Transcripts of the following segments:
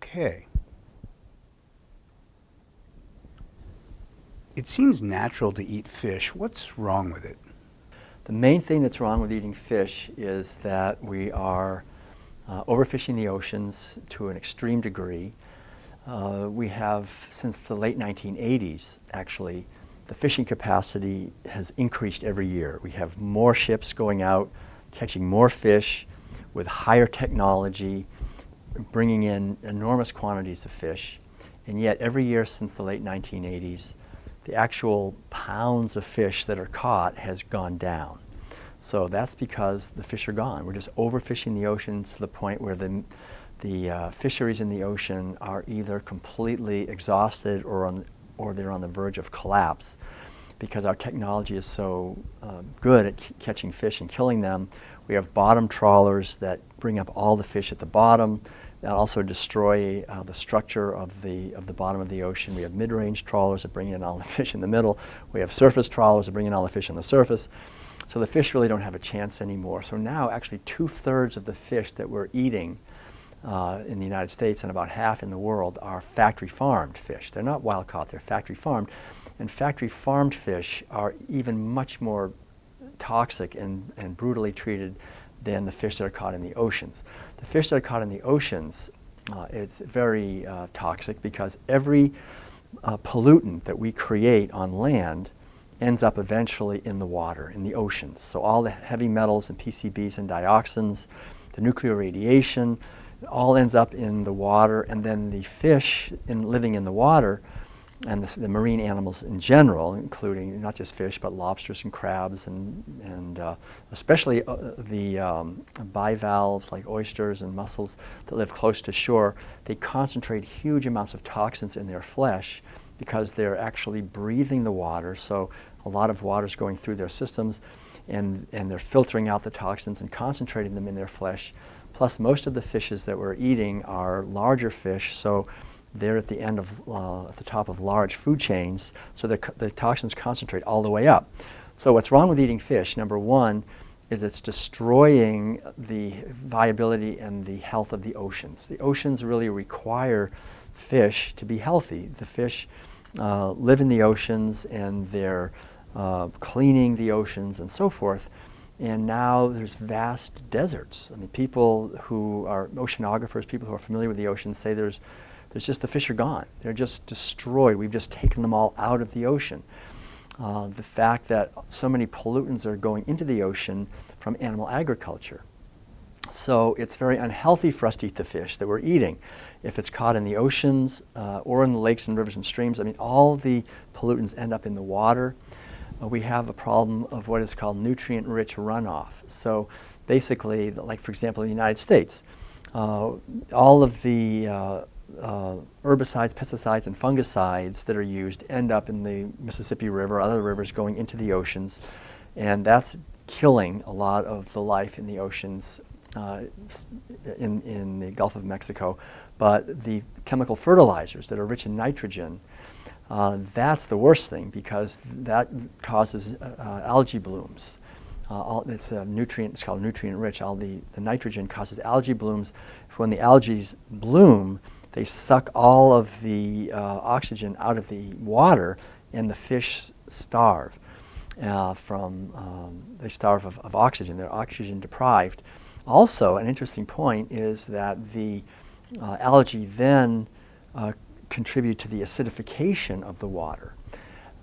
Okay. It seems natural to eat fish. What's wrong with it? The main thing that's wrong with eating fish is that we are overfishing the oceans to an extreme degree. We have, since the late 1980s, actually, the fishing capacity has increased every year. We have more ships going out, catching more fish with higher technology, bringing in enormous quantities of fish. And yet, every year since the late 1980s, the actual pounds of fish that are caught has gone down. So that's because the fish are gone. We're just overfishing the oceans to the point where the fisheries in the ocean are either completely exhausted or they're on the verge of collapse, because our technology is so good at catching fish and killing them. We have bottom trawlers that bring up all the fish at the bottom, that also destroy the structure of the bottom of the ocean. We have mid-range trawlers that bring in all the fish in the middle. We have surface trawlers that bring in all the fish on the surface. So the fish really don't have a chance anymore. So now actually 2/3 of the fish that we're eating in the United States and about half in the world are factory farmed fish. They're not wild caught, they're factory farmed. And factory farmed fish are even much more toxic and brutally treated than the fish that are caught in the oceans. The fish that are caught in the oceans, it's very toxic, because every pollutant that we create on land ends up eventually in the water, in the oceans. So all the heavy metals and PCBs and dioxins, the nuclear radiation, all ends up in the water, and then the fish living in the water, and the marine animals in general, including not just fish but lobsters and crabs and especially the bivalves like oysters and mussels that live close to shore, they concentrate huge amounts of toxins in their flesh because they're actually breathing the water. So a lot of water is going through their systems, and they're filtering out the toxins and concentrating them in their flesh. Plus, most of the fishes that we're eating are larger fish, so they're at the end of, at the top of large food chains, so the toxins concentrate all the way up. So what's wrong with eating fish? Number one is it's destroying the viability and the health of the oceans. The oceans really require fish to be healthy. The fish live in the oceans, and they're cleaning the oceans and so forth. And now there's vast deserts. I mean, people who are oceanographers, people who are familiar with the ocean, say there's just, the fish are gone. They're just destroyed. We've just taken them all out of the ocean. The fact that so many pollutants are going into the ocean from animal agriculture. So it's very unhealthy for us to eat the fish that we're eating. If it's caught in the oceans or in the lakes and rivers and streams, I mean, all the pollutants end up in the water. We have a problem of what is called nutrient-rich runoff. So basically, like for example in the United States, all of the herbicides, pesticides, and fungicides that are used end up in the Mississippi River, other rivers going into the oceans, and that's killing a lot of the life in the oceans in the Gulf of Mexico. But the chemical fertilizers that are rich in nitrogen, that's the worst thing, because that causes algae blooms. It's a nutrient, it's called nutrient-rich. All the nitrogen causes algae blooms. When the algae bloom, they suck all of the oxygen out of the water, and the fish starve they starve of oxygen. They're oxygen deprived. Also, an interesting point is that the algae then contribute to the acidification of the water.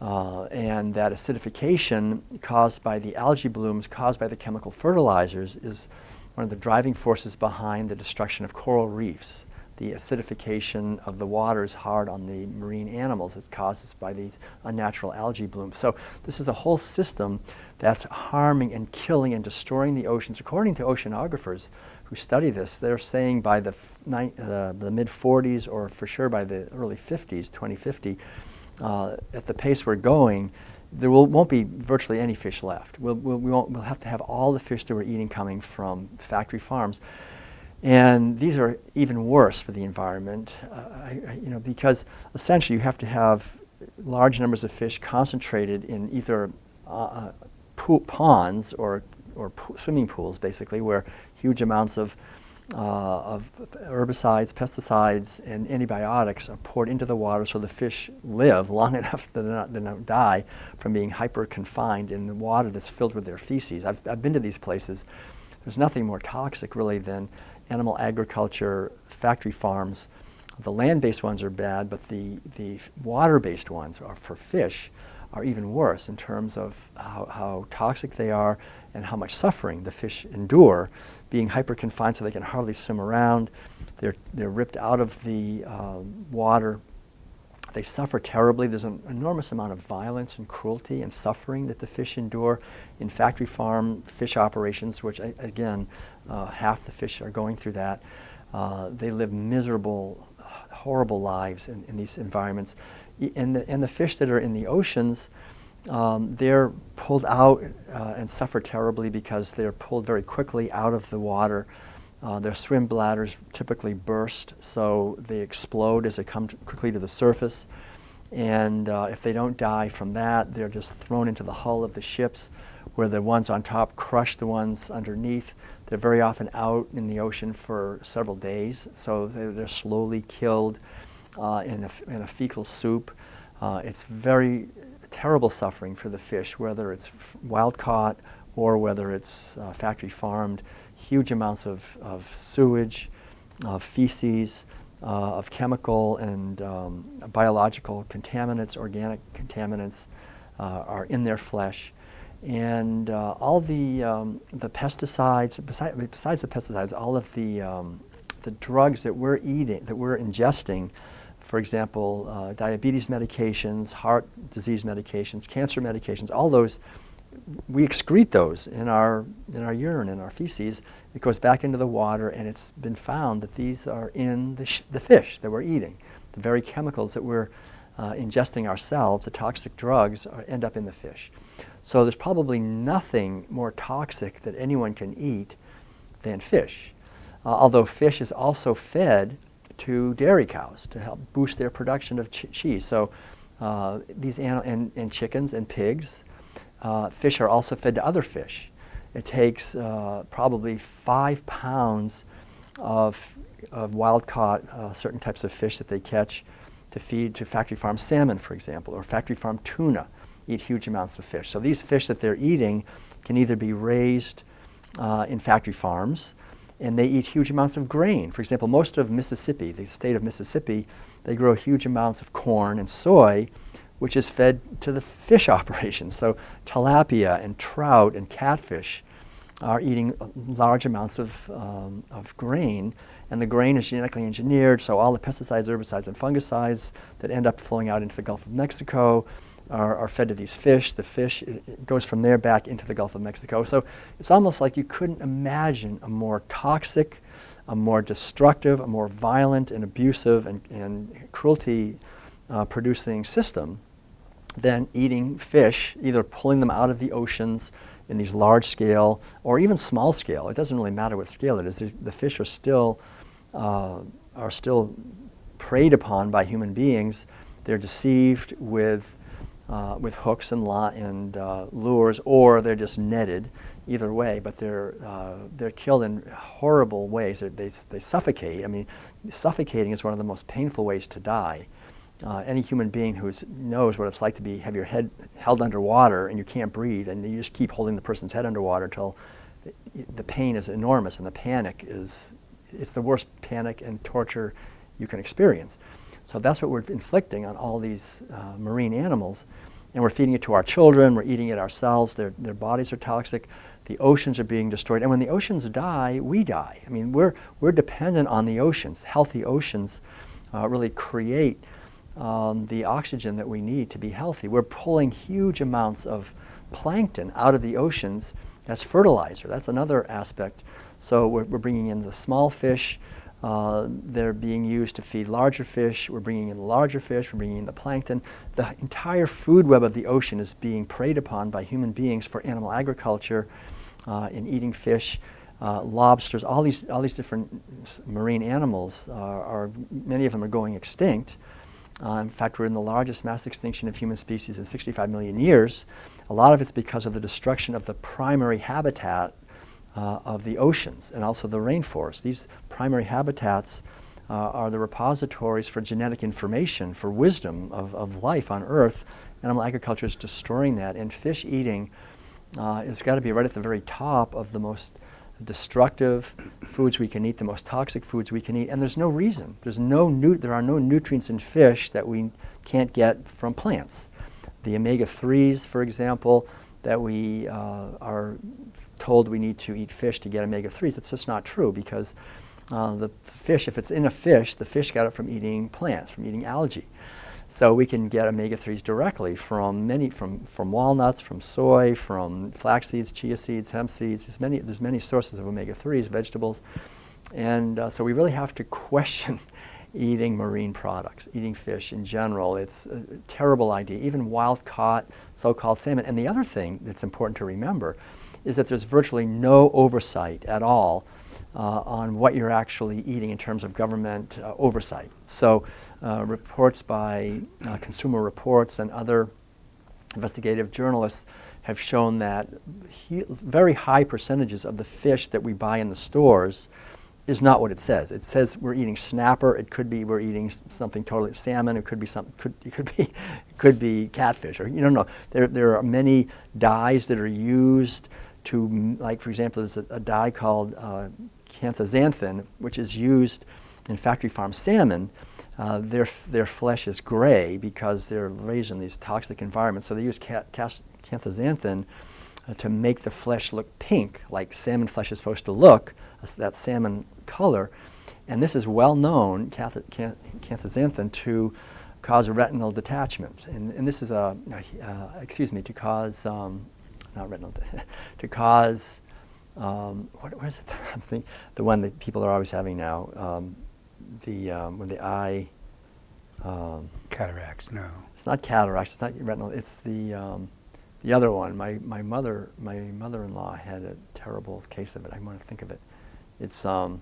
And that acidification caused by the algae blooms, caused by the chemical fertilizers, is one of the driving forces behind the destruction of coral reefs. The acidification of the water is hard on the marine animals. It's caused by these unnatural algae blooms. So this is a whole system that's harming and killing and destroying the oceans. According to oceanographers who study this, they're saying by the mid-40s, or for sure by the early 50s, 2050, at the pace we're going, there won't be virtually any fish left. We'll have to have all the fish that we're eating coming from factory farms. And these are even worse for the environment, because essentially you have to have large numbers of fish concentrated in either ponds or swimming pools, basically, where huge amounts of of herbicides, pesticides, and antibiotics are poured into the water so the fish live long enough that they don't die from being hyper-confined in the water that's filled with their feces. I've been to these places. There's nothing more toxic really than animal agriculture, factory farms. The land-based ones are bad, but the water-based ones are for fish are even worse in terms of how toxic they are and how much suffering the fish endure, being hyper-confined so they can hardly swim around. They're ripped out of the water. They suffer terribly. There's an enormous amount of violence and cruelty and suffering that the fish endure in factory farm fish operations, which again, half the fish are going through that. They live miserable, horrible lives in these environments. And the fish that are in the oceans, they're pulled out and suffer terribly because they're pulled very quickly out of the water. Their swim bladders typically burst, so they explode as they come quickly to the surface. And if they don't die from that, they're just thrown into the hull of the ships, where the ones on top crush the ones underneath. They're very often out in the ocean for several days, so they're slowly killed in a fecal soup. It's very terrible suffering for the fish, whether it's wild caught or whether it's factory farmed. Huge amounts of sewage, of feces, of chemical and biological contaminants, organic contaminants are in their flesh. And all the pesticides, besides the pesticides, all of the drugs that we're eating, that we're ingesting, for example, diabetes medications, heart disease medications, cancer medications, all those, we excrete those in our urine, in our feces. It goes back into the water, and it's been found that these are in the fish that we're eating. The very chemicals that we're ingesting ourselves, the toxic drugs, end up in the fish. So there's probably nothing more toxic that anyone can eat than fish. Although fish is also fed to dairy cows to help boost their production of cheese. So these and chickens and pigs, fish are also fed to other fish. It takes probably 5 pounds of wild-caught certain types of fish that they catch to feed to factory farm salmon, for example, or factory farm tuna. Eat huge amounts of fish. So these fish that they're eating can either be raised in factory farms, and they eat huge amounts of grain. For example, most of Mississippi, the state of Mississippi, they grow huge amounts of corn and soy, which is fed to the fish operations. So tilapia and trout and catfish are eating large amounts of grain, and the grain is genetically engineered, so all the pesticides, herbicides, and fungicides that end up flowing out into the Gulf of Mexico are fed to these fish. The fish it goes from there back into the Gulf of Mexico. So it's almost like you couldn't imagine a more toxic, a more destructive, a more violent and abusive and cruelty producing system than eating fish, either pulling them out of the oceans in these large scale or even small scale. It doesn't really matter what scale it is. The fish are still preyed upon by human beings. They're deceived with hooks and lures, or they're just netted. Either way, but they're killed in horrible ways. They suffocate. I mean, suffocating is one of the most painful ways to die. Any human being who knows what it's like to have your head held underwater and you can't breathe, and you just keep holding the person's head underwater until the pain is enormous and the panic it's the worst panic and torture you can experience. So that's what we're inflicting on all these marine animals, and we're feeding it to our children, we're eating it ourselves, their bodies are toxic, the oceans are being destroyed, and when the oceans die, we die. I mean, we're dependent on the oceans. Healthy oceans really create the oxygen that we need to be healthy. We're pulling huge amounts of plankton out of the oceans as fertilizer. That's another aspect. So we're bringing in the small fish. They're being used to feed larger fish. We're bringing in larger fish. We're bringing in the plankton. The entire food web of the ocean is being preyed upon by human beings for animal agriculture, in eating fish, lobsters. All these different marine animals many of them are going extinct. In fact, we're in the largest mass extinction of human species in 65 million years. A lot of it's because of the destruction of the primary habitat of the oceans and also the rainforests. These primary habitats are the repositories for genetic information, for wisdom of life on Earth. Animal agriculture is destroying that, and fish eating has got to be right at the very top of the most destructive foods we can eat, the most toxic foods we can eat, and there's no reason. There are no nutrients in fish that we can't get from plants. The omega-3s, for example, that we are told we need to eat fish to get omega-3s, that's just not true, because the fish, if it's in a fish, the fish got it from eating plants, from eating algae. So we can get omega-3s directly from walnuts, from soy, from flax seeds, chia seeds, hemp seeds. There's many sources of omega-3s, vegetables. And so we really have to question eating marine products, eating fish in general. It's a terrible idea, even wild-caught so-called salmon. And the other thing that's important to remember is that there's virtually no oversight at all on what you're actually eating in terms of government oversight. So reports by Consumer Reports and other investigative journalists have shown that very high percentages of the fish that we buy in the stores is not what it says. It says we're eating snapper. It could be we're eating something totally salmon. It could be it could be catfish, or you don't know. There are many dyes that are used to, like for example, there's a dye called canthaxanthin, which is used in factory farm salmon. Their flesh is gray because they're raised in these toxic environments. So they use canthaxanthin to make the flesh look pink, like salmon flesh is supposed to look, that salmon color. And this is well known, canthaxanthin, to cause retinal detachment. And this is to cause, not retinal, to cause, what is it? I think the one that people are always having now, when the eye. Cataracts, no. It's not cataracts, it's not retinal, it's the other one. My mother-in-law had a terrible case of it. I want to think of it. It's oh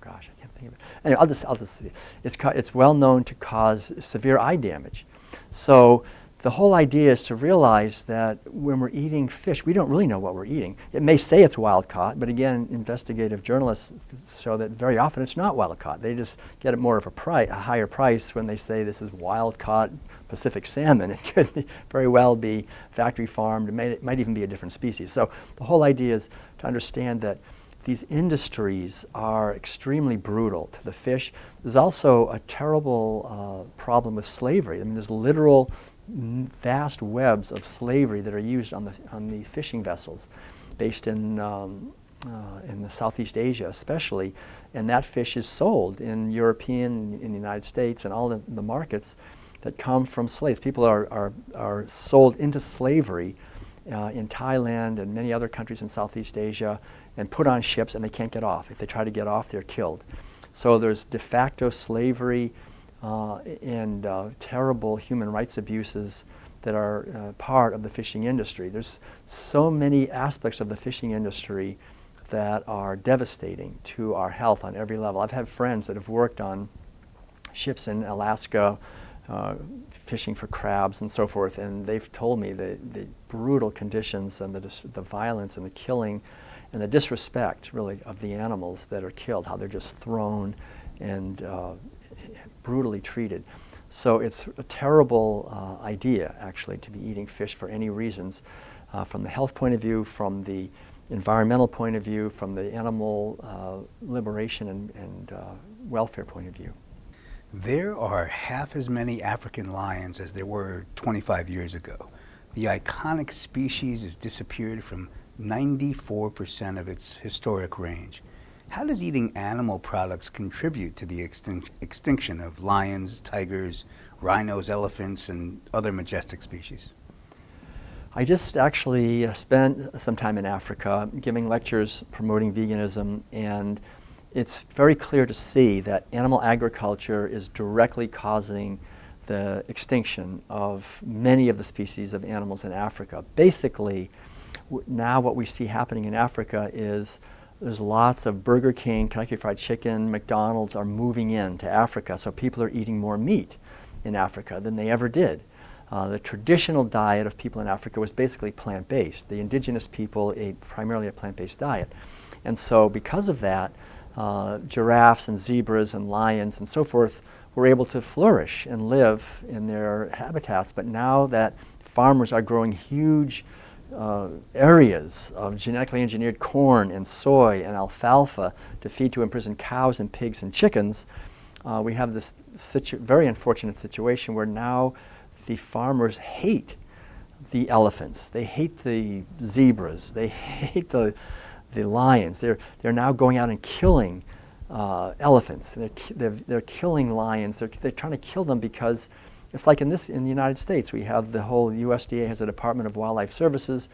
gosh, I can't think of it. Anyway, I'll just see. It's well known to cause severe eye damage. So the whole idea is to realize that when we're eating fish, we don't really know what we're eating. It may say it's wild caught, but again, investigative journalists show that very often it's not wild caught. They just get it more of a higher price when they say this is wild caught Pacific salmon. It could very well be factory farmed. It might even be a different species. So the whole idea is to understand that these industries are extremely brutal to the fish. There's also a terrible problem with slavery. I mean, there's literal vast webs of slavery that are used on the fishing vessels based in the Southeast Asia especially, and that fish is sold in European, in the United States, and all the markets that come from slaves. People are sold into slavery in Thailand and many other countries in Southeast Asia and put on ships, and they can't get off. If they try to get off, they're killed. So there's de facto slavery and terrible human rights abuses that are part of the fishing industry. There's so many aspects of the fishing industry that are devastating to our health on every level. I've had friends that have worked on ships in Alaska fishing for crabs and so forth, and they've told me the brutal conditions and the violence and the killing and the disrespect, really, of the animals that are killed, how they're just thrown and brutally treated. So it's a terrible idea, actually, to be eating fish for any reasons, from the health point of view, from the environmental point of view, from the animal liberation and welfare point of view. There are half as many African lions as there were 25 years ago. The iconic species has disappeared from 94% of its historic range. How does eating animal products contribute to the extinction of lions, tigers, rhinos, elephants, and other majestic species? I just actually spent some time in Africa giving lectures promoting veganism, and it's very clear to see that animal agriculture is directly causing the extinction of many of the species of animals in Africa. Basically, now what we see happening in Africa is there's lots of Burger King, Kentucky Fried Chicken, McDonald's are moving into Africa, so people are eating more meat in Africa than they ever did. The traditional diet of people in Africa was basically plant-based. The indigenous people ate primarily a plant-based diet. And so because of that, giraffes and zebras and lions and so forth were able to flourish and live in their habitats. But now that farmers are growing huge areas of genetically engineered corn and soy and alfalfa to feed to imprisoned cows and pigs and chickens, we have this very unfortunate situation where now the farmers hate the elephants, they hate the zebras, they hate the lions. They're now going out and killing elephants. They're killing lions. They're trying to kill them because it's like in the United States, we have the whole USDA has a Department of Wildlife Services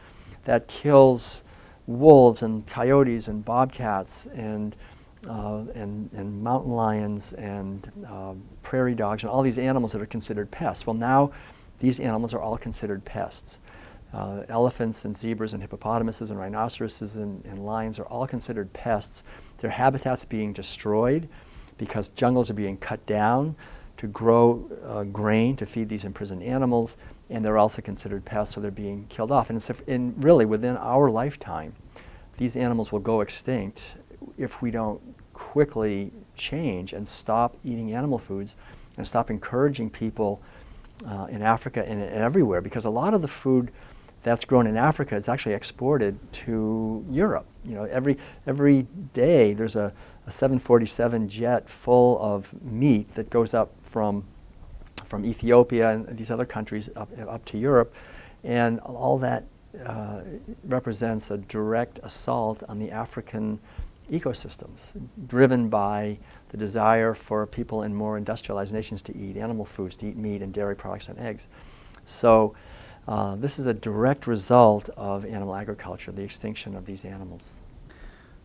that kills wolves and coyotes and bobcats and mountain lions and prairie dogs and all these animals that are considered pests. Well, now these animals are all considered pests. Elephants and zebras and hippopotamuses and rhinoceroses and lions are all considered pests. Their habitats being destroyed because jungles are being cut down to grow grain to feed these imprisoned animals, and they're also considered pests, so they're being killed off. And really, within our lifetime, these animals will go extinct if we don't quickly change and stop eating animal foods and stop encouraging people in Africa and everywhere, because a lot of the food that's grown in Africa is actually exported to Europe. You know, every day there's a 747 jet full of meat that goes up from Ethiopia and these other countries up to Europe, and all that represents a direct assault on the African ecosystems, driven by the desire for people in more industrialized nations to eat animal foods, to eat meat and dairy products and eggs. So this is a direct result of animal agriculture, the extinction of these animals.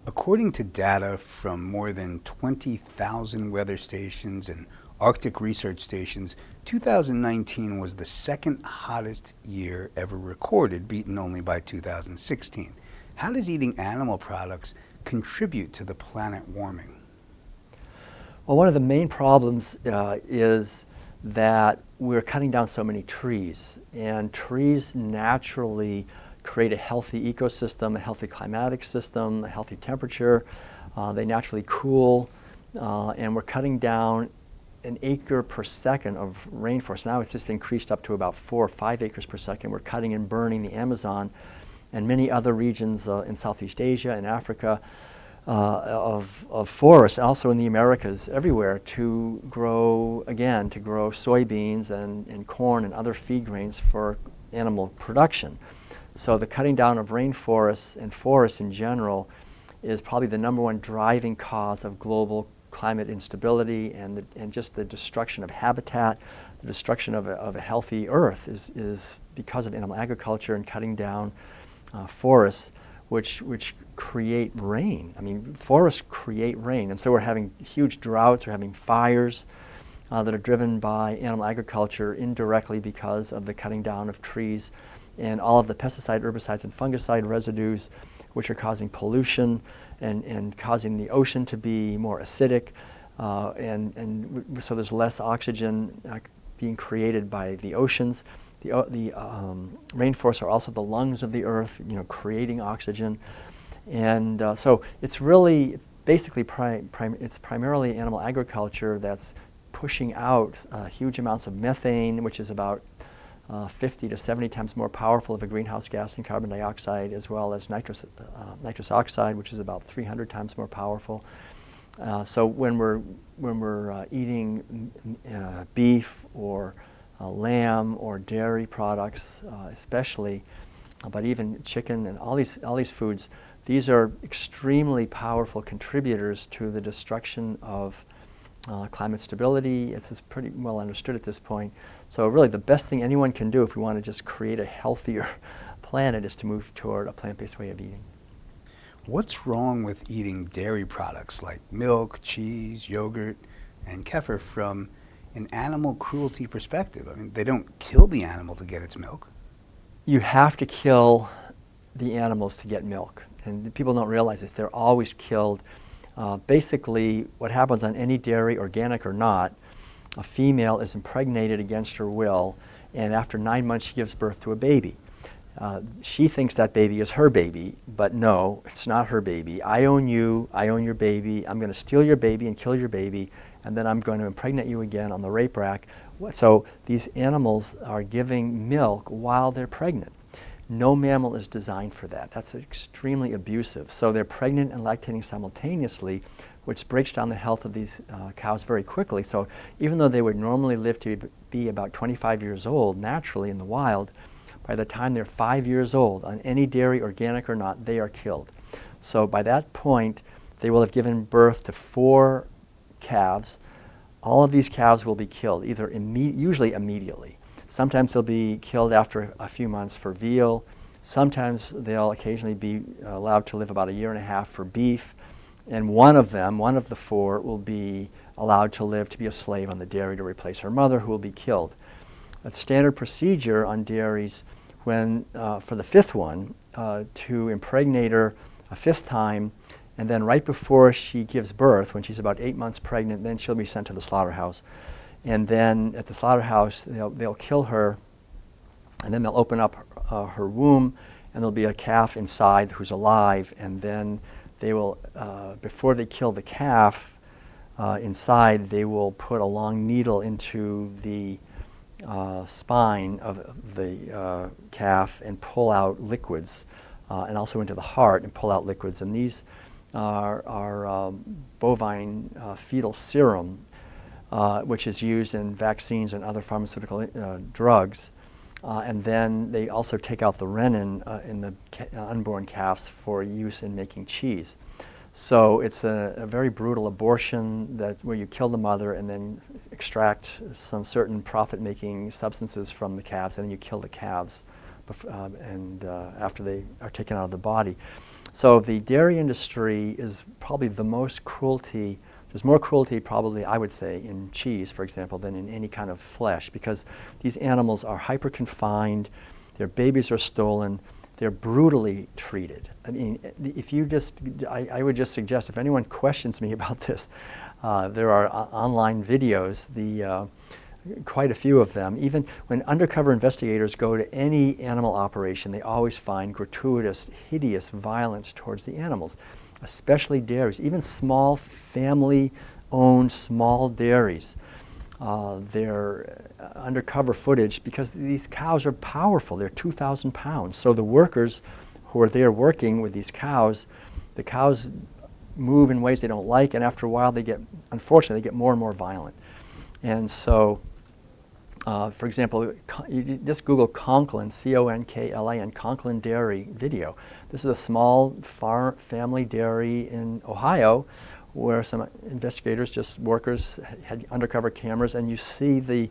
According to data from more than 20,000 weather stations and Arctic research stations, 2019 was the second hottest year ever recorded, beaten only by 2016. How does eating animal products contribute to the planet warming? Well, one of the main problems is that we're cutting down so many trees, and trees naturally create a healthy ecosystem, a healthy climatic system, a healthy temperature. They naturally cool, and we're cutting down an acre per second of rainforest. Now it's just increased up to about 4 or 5 acres per second. We're cutting and burning the Amazon and many other regions in Southeast Asia and Africa of forests, also in the Americas, everywhere, to grow soybeans and corn and other feed grains for animal production. So the cutting down of rainforests and forests in general is probably the #1 driving cause of global climate instability and just the destruction of habitat. The destruction of a healthy earth is because of animal agriculture and cutting down forests, which create rain. I mean, forests create rain, and so we're having huge droughts, we're having fires that are driven by animal agriculture indirectly because of the cutting down of trees and all of the pesticide, herbicides, and fungicide residues, which are causing pollution and causing the ocean to be more acidic, so there's less oxygen being created by the oceans. The rainforests are also the lungs of the earth, creating oxygen. And so it's really basically it's primarily animal agriculture that's pushing out huge amounts of methane, which is about 50 to 70 times more powerful of a greenhouse gas than carbon dioxide, as well as nitrous oxide, which is about 300 times more powerful. So when we're eating beef or lamb or dairy products, especially, but even chicken and all these foods, these are extremely powerful contributors to the destruction of climate stability. It's pretty well understood at this point. So really the best thing anyone can do if we want to just create a healthier planet is to move toward a plant-based way of eating. What's wrong with eating dairy products like milk, cheese, yogurt, and kefir from an animal cruelty perspective? I mean, they don't kill the animal to get its milk. You have to kill the animals to get milk. And people don't realize this. They're always killed. Basically, what happens on any dairy, organic or not, a female is impregnated against her will, and after 9 months she gives birth to a baby. She thinks that baby is her baby, but no, it's not her baby. I own you, I own your baby, I'm going to steal your baby and kill your baby, and then I'm going to impregnate you again on the rape rack. So these animals are giving milk while they're pregnant. No mammal is designed for that. That's extremely abusive. So they're pregnant and lactating simultaneously, which breaks down the health of these cows very quickly. So even though they would normally live to be about 25 years old naturally in the wild, by the time they're 5 years old, on any dairy, organic or not, they are killed. So by that point, they will have given birth to 4 calves. All of these calves will be killed, either usually immediately. Sometimes they'll be killed after a few months for veal. Sometimes they'll occasionally be allowed to live about 1.5 years for beef. And one of the 4, will be allowed to live to be a slave on the dairy to replace her mother, who will be killed. A standard procedure on dairies when, for the 5th one, to impregnate her a 5th time, and then right before she gives birth, when she's about 8 months pregnant, then she'll be sent to the slaughterhouse. And then at the slaughterhouse, they'll kill her, and then they'll open up her womb, and there'll be a calf inside who's alive, and then they will, before they kill the calf inside, they will put a long needle into the spine of the calf and pull out liquids, and also into the heart and pull out liquids. And these are bovine fetal serum, which is used in vaccines and other pharmaceutical drugs. And then they also take out the renin in the unborn calves for use in making cheese. So it's a very brutal abortion where you kill the mother and then extract some certain profit-making substances from the calves, and then you kill the calves after they are taken out of the body. So the dairy industry is probably the most cruelty. There's more cruelty probably, I would say, in cheese, for example, than in any kind of flesh, because these animals are hyper-confined, their babies are stolen, they're brutally treated. I mean, if you just, I would just suggest, if anyone questions me about this, there are online videos, quite a few of them. Even when undercover investigators go to any animal operation, they always find gratuitous, hideous violence towards the animals, especially dairies, even small family-owned small dairies. They're undercover footage because these cows are powerful. They're 2,000 pounds. So the workers who are there working with these cows, the cows move in ways they don't like, and after a while unfortunately, they get more and more violent. And so, for example, you just Google Conklin, C-O-N-K-L-I-N, Conklin Dairy video. This is a small family dairy in Ohio where some investigators, just workers, had undercover cameras, and you see the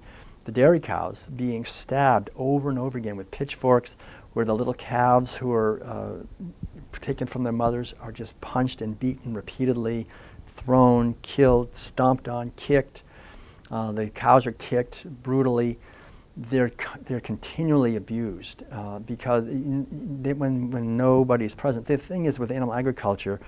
dairy cows being stabbed over and over again with pitchforks, where the little calves who are taken from their mothers are just punched and beaten repeatedly, thrown, killed, stomped on, kicked. The cows are kicked brutally. They're continually abused because when nobody's present. The thing is, with animal agriculture,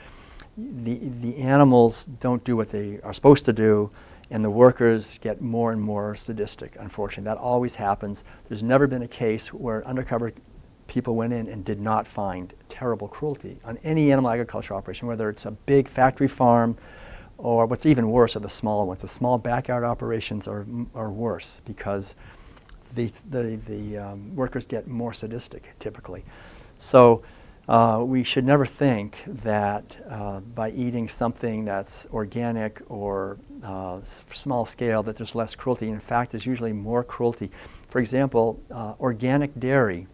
the animals don't do what they are supposed to do, and the workers get more and more sadistic, unfortunately. That always happens. There's never been a case where undercover people went in and did not find terrible cruelty on any animal agriculture operation, whether it's a big factory farm or what's even worse are the small ones. The small backyard operations are worse because the workers get more sadistic typically. So we should never think that by eating something that's organic or small scale that there's less cruelty. In fact, there's usually more cruelty. For example, organic dairy.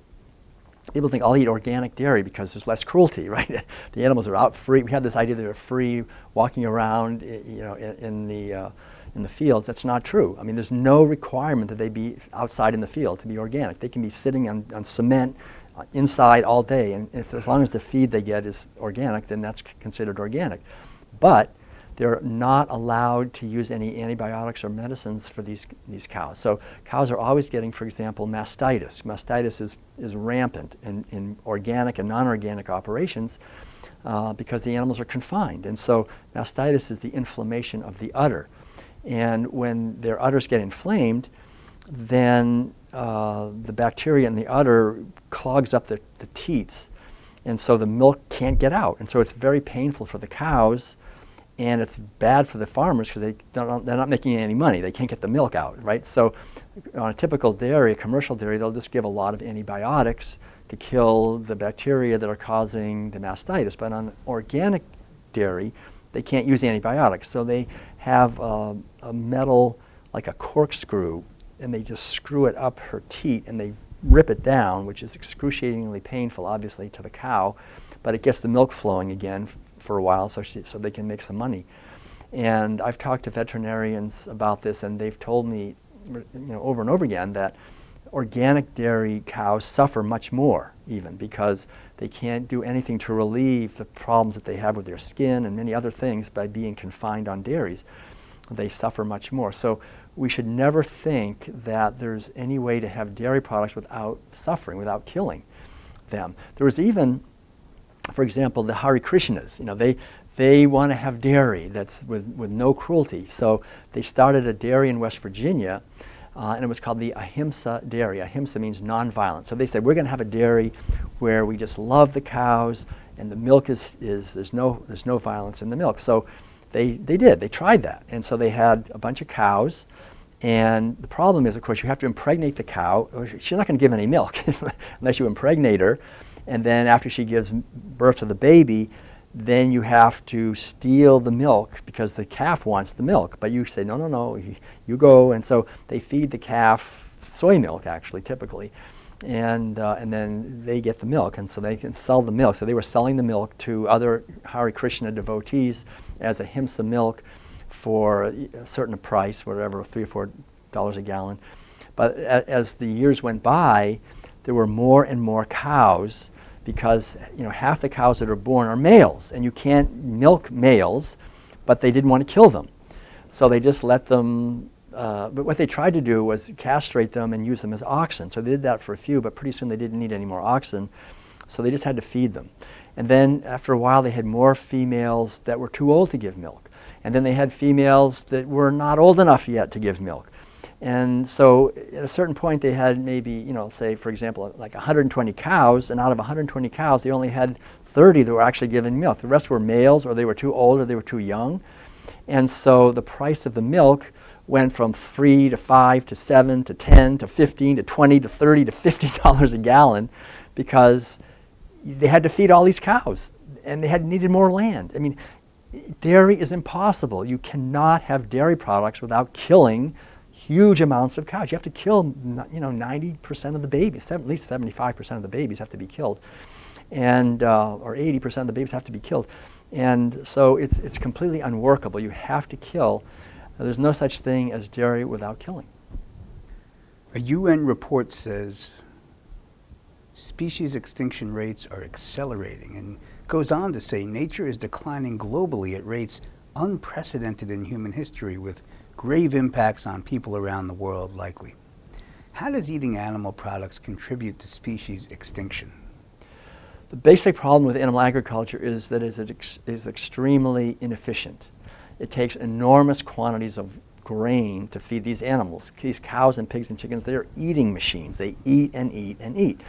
People think I'll eat organic dairy because there's less cruelty, right? The animals are out free. We have this idea they're free, walking around, in the fields. That's not true. I mean, there's no requirement that they be outside in the field to be organic. They can be sitting on cement inside all day, and as long as the feed they get is organic, then that's considered organic. But they're not allowed to use any antibiotics or medicines for these cows. So cows are always getting, for example, mastitis. Mastitis is rampant in organic and non-organic operations because the animals are confined. And so mastitis is the inflammation of the udder. And when their udders get inflamed, then the bacteria in the udder clogs up the teats, and so the milk can't get out. And so it's very painful for the cows, and it's bad for the farmers because they're not making any money. They can't get the milk out, right? So on a typical dairy, a commercial dairy, they'll just give a lot of antibiotics to kill the bacteria that are causing the mastitis. But on organic dairy, they can't use antibiotics. So they have a metal, like a corkscrew, and they just screw it up her teat and they rip it down, which is excruciatingly painful, obviously, to the cow, but it gets the milk flowing again for a while so they can make some money. And I've talked to veterinarians about this, and they've told me, over and over again that organic dairy cows suffer much more, even because they can't do anything to relieve the problems that they have with their skin and many other things by being confined on dairies. They suffer much more. So we should never think that there's any way to have dairy products without suffering, without killing them. There was even, for example, the Hare Krishnas. They want to have dairy that's with no cruelty. So they started a dairy in West Virginia, and it was called the Ahimsa Dairy. Ahimsa means nonviolent. So they said, we're going to have a dairy where we just love the cows, and the milk there's no violence in the milk. So they did. They tried that. And so they had a bunch of cows. And the problem is, of course, you have to impregnate the cow. She's not going to give any milk unless you impregnate her. And then after she gives birth to the baby, then you have to steal the milk because the calf wants the milk. But you say, no, you go. And so they feed the calf soy milk, actually, typically. And then they get the milk, and so they can sell the milk. So they were selling the milk to other Hare Krishna devotees as Ahimsa milk for a certain price, whatever, $3 or $4 a gallon. But as the years went by, there were more and more cows because half the cows that are born are males, and you can't milk males, but they didn't want to kill them. So they just let them, but what they tried to do was castrate them and use them as oxen. So they did that for a few, but pretty soon they didn't need any more oxen, so they just had to feed them. And then after a while they had more females that were too old to give milk. And then they had females that were not old enough yet to give milk. And so at a certain point they had maybe, say for example, like 120 cows, and out of 120 cows they only had 30 that were actually giving milk. The rest were males, or they were too old, or they were too young. And so the price of the milk went from $3 to $5 to $7 to $10 to $15 to $20 to $30 to $50 a gallon because they had to feed all these cows, and they needed more land. I mean, dairy is impossible. You cannot have dairy products without killing huge amounts of cows. You have to kill 90% of the babies, at least 75% of the babies have to be killed, and or 80% of the babies have to be killed. And so it's completely unworkable. You have to kill. There's no such thing as dairy without killing. A UN report says species extinction rates are accelerating, and goes on to say nature is declining globally at rates unprecedented in human history, with grave impacts on people around the world likely. How does eating animal products contribute to species extinction? The basic problem with animal agriculture is that it is extremely inefficient. It takes enormous quantities of grain to feed these animals. These cows and pigs and chickens, they are eating machines. They eat and eat and eat.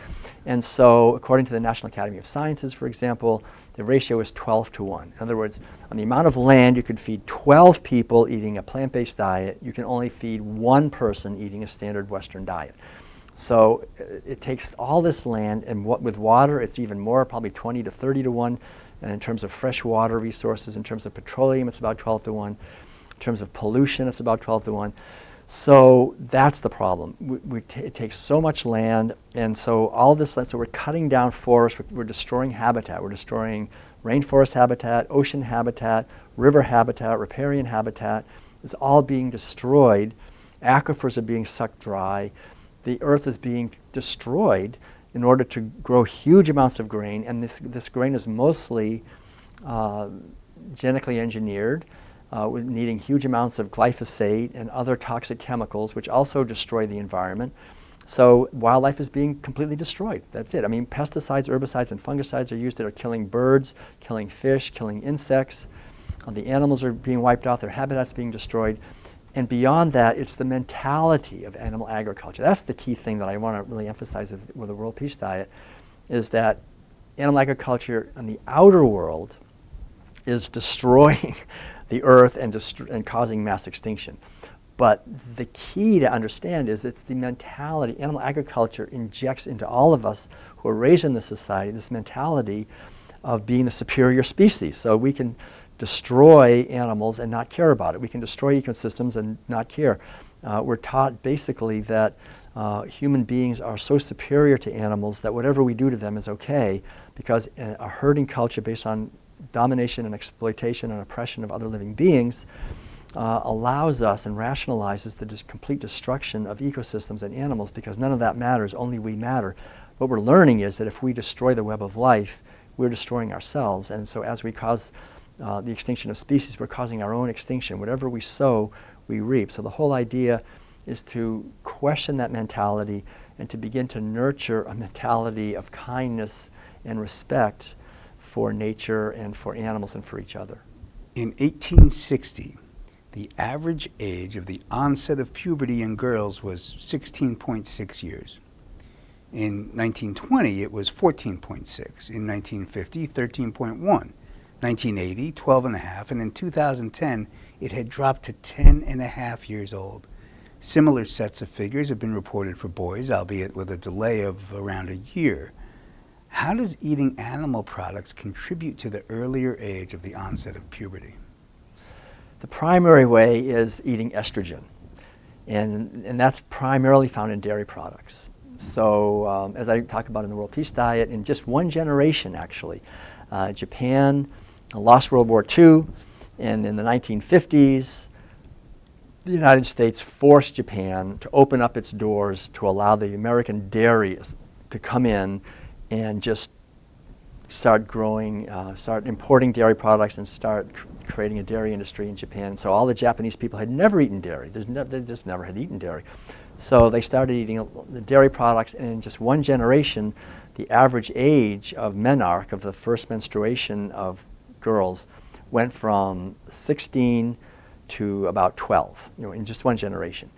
And so according to the National Academy of Sciences, for example, the ratio is 12 to 1. In other words, on the amount of land you could feed 12 people eating a plant-based diet, you can only feed one person eating a standard Western diet. So it takes all this land, and with water it's even more, probably 20 to 30 to 1. And in terms of fresh water resources, in terms of petroleum, it's about 12 to 1. In terms of pollution, it's about 12 to 1. So that's the problem. It takes so much land, and so all this land, so we're cutting down forests, we're destroying habitat. We're destroying rainforest habitat, ocean habitat, river habitat, riparian habitat. It's all being destroyed. Aquifers are being sucked dry. The earth is being destroyed in order to grow huge amounts of grain, and this grain is mostly genetically engineered, with needing huge amounts of glyphosate and other toxic chemicals, which also destroy the environment. So wildlife is being completely destroyed. That's it. I mean, pesticides, herbicides, and fungicides are used that are killing birds, killing fish, killing insects. The animals are being wiped out, their habitats being destroyed. And beyond that, it's the mentality of animal agriculture. That's the key thing that I want to really emphasize with the World Peace Diet, is that animal agriculture in the outer world is destroying the earth and causing mass extinction. But the key to understand is it's the mentality. Animal agriculture injects into all of us who are raised in this society this mentality of being the superior species. So we can destroy animals and not care about it. We can destroy ecosystems and not care. We're taught basically that human beings are so superior to animals that whatever we do to them is okay, because a herding culture based on domination and exploitation and oppression of other living beings allows us and rationalizes the complete destruction of ecosystems and animals, because none of that matters, only we matter. What we're learning is that if we destroy the web of life, we're destroying ourselves. And so as we cause the extinction of species, we're causing our own extinction. Whatever we sow, we reap. So the whole idea is to question that mentality and to begin to nurture a mentality of kindness and respect for nature and for animals and for each other. In 1860, the average age of the onset of puberty in girls was 16.6 years. In 1920, it was 14.6. In 1950, 13.1. 1980, 12.5, and in 2010, it had dropped to 10.5 years old. Similar sets of figures have been reported for boys, albeit with a delay of around a year. How does eating animal products contribute to the earlier age of the onset of puberty? The primary way is eating estrogen, and that's primarily found in dairy products. So as I talk about in the World Peace Diet, in just one generation actually, Japan lost World War II, and in the 1950s, the United States forced Japan to open up its doors to allow the American dairies to come in and just start growing, start importing dairy products and start creating a dairy industry in Japan. So all the Japanese people had never eaten dairy. They just never had eaten dairy. So they started eating the dairy products, and in just one generation, the average age of menarche, of the first menstruation of girls, went from 16 to about 12, in just one generation.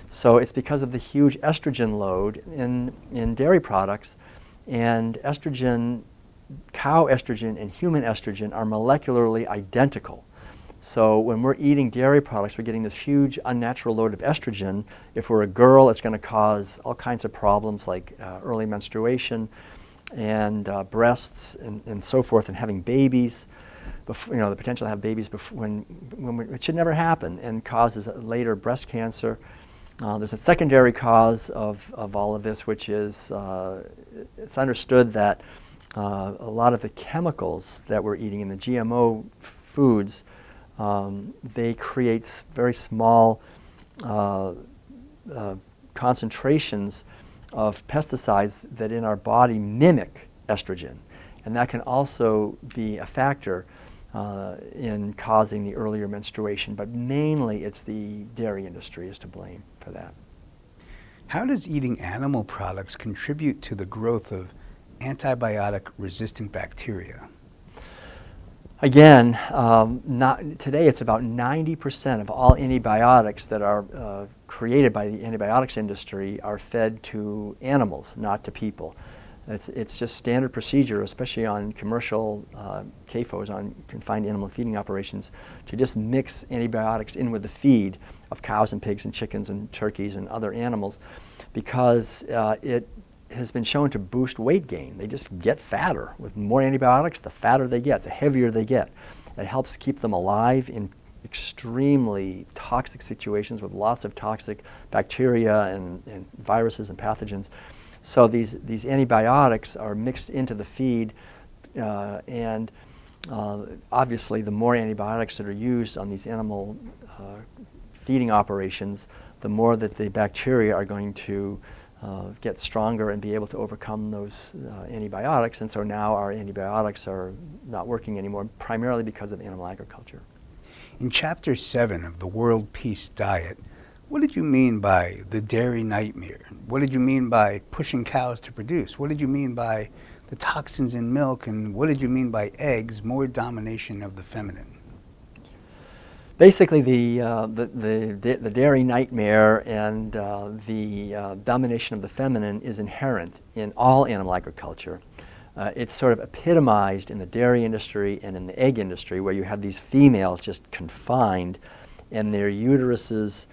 So it's because of the huge estrogen load in dairy products, and estrogen, cow estrogen and human estrogen are molecularly identical. So when we're eating dairy products, we're getting this huge unnatural load of estrogen. If we're a girl, it's going to cause all kinds of problems like early menstruation and breasts and so forth, and having babies. The potential to have babies when it should never happen, and causes later breast cancer. There's a secondary cause of all of this, which is it's understood that a lot of the chemicals that we're eating in the GMO foods, they create very small concentrations of pesticides that in our body mimic estrogen. And that can also be a factor in causing the earlier menstruation, but mainly it's the dairy industry is to blame for that. How does eating animal products contribute to the growth of antibiotic-resistant bacteria? Again, today it's about 90% of all antibiotics that are created by the antibiotics industry are fed to animals, not to people. It's just standard procedure, especially on commercial CAFOs, on confined animal feeding operations, to just mix antibiotics in with the feed of cows and pigs and chickens and turkeys and other animals, because it has been shown to boost weight gain. They just get fatter. With more antibiotics, the fatter they get, the heavier they get. It helps keep them alive in extremely toxic situations with lots of toxic bacteria and viruses and pathogens. So these antibiotics are mixed into the feed, and obviously the more antibiotics that are used on these animal feeding operations, the more that the bacteria are going to get stronger and be able to overcome those antibiotics. And so now our antibiotics are not working anymore, primarily because of animal agriculture. In Chapter 7 of the World Peace Diet, what did you mean by the dairy nightmare? What did you mean by pushing cows to produce? What did you mean by the toxins in milk? And what did you mean by eggs, more domination of the feminine? Basically, the dairy nightmare and the domination of the feminine is inherent in all animal agriculture. It's sort of epitomized in the dairy industry and in the egg industry, where you have these females just confined and their uteruses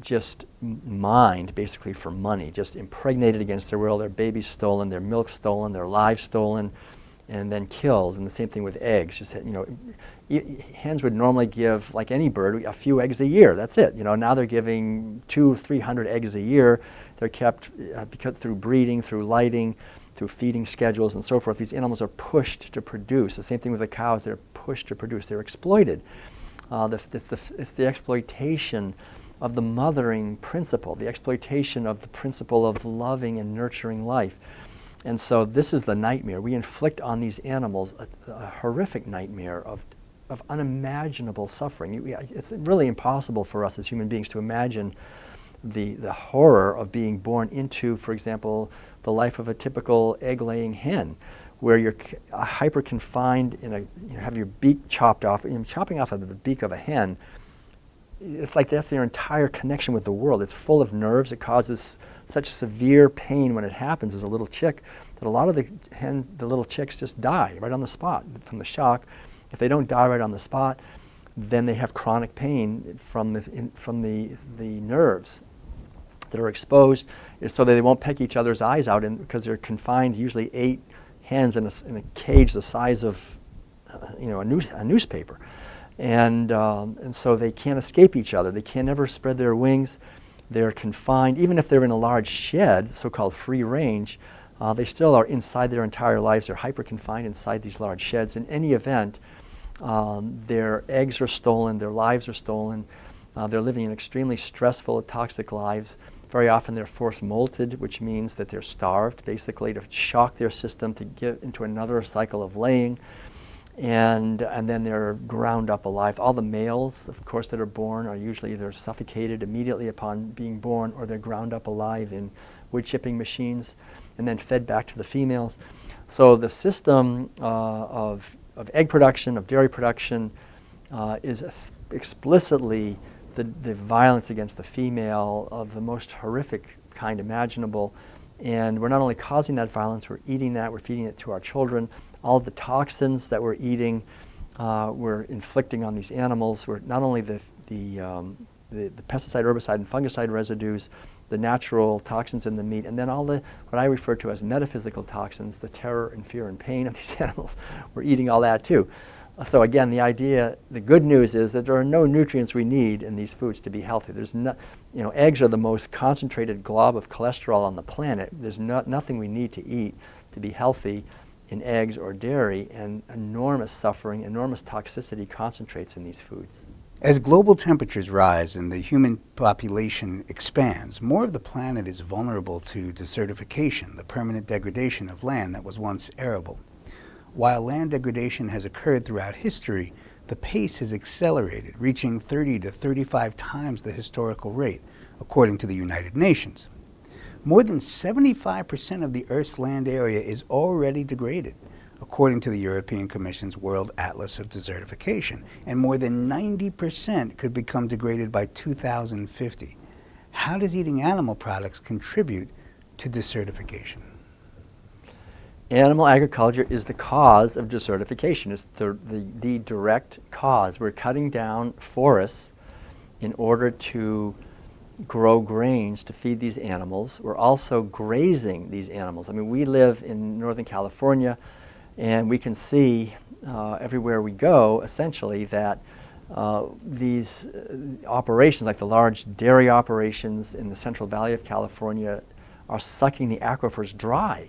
just mined basically for money, just impregnated against their will, their babies stolen, their milk stolen, their lives stolen, and then killed. And the same thing with eggs. Just, hens would normally give, like any bird, a few eggs a year. That's it. Now they're giving 200-300 eggs a year. They're kept because through breeding, through lighting, through feeding schedules and so forth. These animals are pushed to produce. The same thing with the cows. They're pushed to produce. They're exploited. It's the exploitation of the mothering principle, the exploitation of the principle of loving and nurturing life. And so this is the nightmare. We inflict on these animals a horrific nightmare of unimaginable suffering. It's really impossible for us as human beings to imagine the horror of being born into, for example, the life of a typical egg-laying hen, where you're hyper-confined you have your beak chopped off. Chopping off of the beak of a hen, it's like that's their entire connection with the world. It's full of nerves. It causes such severe pain when it happens as a little chick that a lot of the little chicks just die right on the spot from the shock. If they don't die right on the spot, then they have chronic pain from the nerves that are exposed, so that they won't peck each other's eyes out, because they're confined, usually 8 hens in a cage the size of a newspaper, and so they can't escape each other. They can never spread their wings. They're confined. Even if they're in a large shed, so-called free range, they still are inside their entire lives. They're hyper-confined inside these large sheds. In any event, their eggs are stolen, their lives are stolen. They're living in extremely stressful, toxic lives. Very often they're force molted, which means that they're starved, basically, to shock their system to get into another cycle of laying. And then they're ground up alive. All the males, of course, that are born are usually either suffocated immediately upon being born, or they're ground up alive in wood chipping machines and then fed back to the females. So the system of egg production, of dairy production, is explicitly the violence against the female of the most horrific kind imaginable. And we're not only causing that violence, we're eating that, we're feeding it to our children. All of the toxins that we're eating, we're inflicting on these animals. We're not only the pesticide, herbicide, and fungicide residues, the natural toxins in the meat, and then all what I refer to as metaphysical toxins, the terror and fear and pain of these animals. We're eating all that too. So again, the good news is that there are no nutrients we need in these foods to be healthy. There's eggs are the most concentrated glob of cholesterol on the planet. There's nothing we need to eat to be healthy in eggs or dairy, and enormous suffering, enormous toxicity concentrates in these foods. As global temperatures rise and the human population expands, more of the planet is vulnerable to desertification, the permanent degradation of land that was once arable. While land degradation has occurred throughout history, the pace has accelerated, reaching 30 to 35 times the historical rate, according to the United Nations. More than 75% of the Earth's land area is already degraded, according to the European Commission's World Atlas of Desertification, and more than 90% could become degraded by 2050. How does eating animal products contribute to desertification? Animal agriculture is the cause of desertification. It's the direct cause. We're cutting down forests in order to grow grains to feed these animals. We're also grazing these animals. I mean, we live in Northern California, and we can see everywhere we go, essentially, that these operations, like the large dairy operations in the Central Valley of California, are sucking the aquifers dry.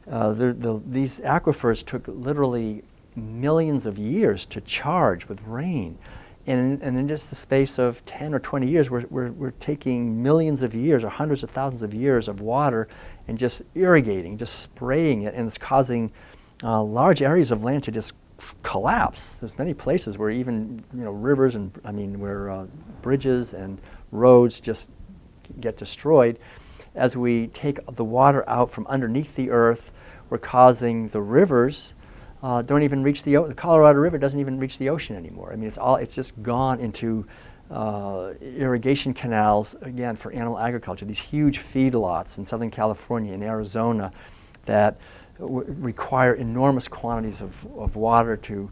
These aquifers took literally millions of years to charge with rain. And in just the space of 10 or 20 years, we're taking millions of years or hundreds of thousands of years of water and just irrigating, just spraying it, and it's causing large areas of land to just collapse. There's many places where even rivers and where bridges and roads just get destroyed. As we take the water out from underneath the earth, we're causing the rivers don't even reach the Colorado River doesn't even reach the ocean anymore. I mean, it's just gone into irrigation canals, again, for animal agriculture, these huge feedlots in Southern California and Arizona that require enormous quantities of water to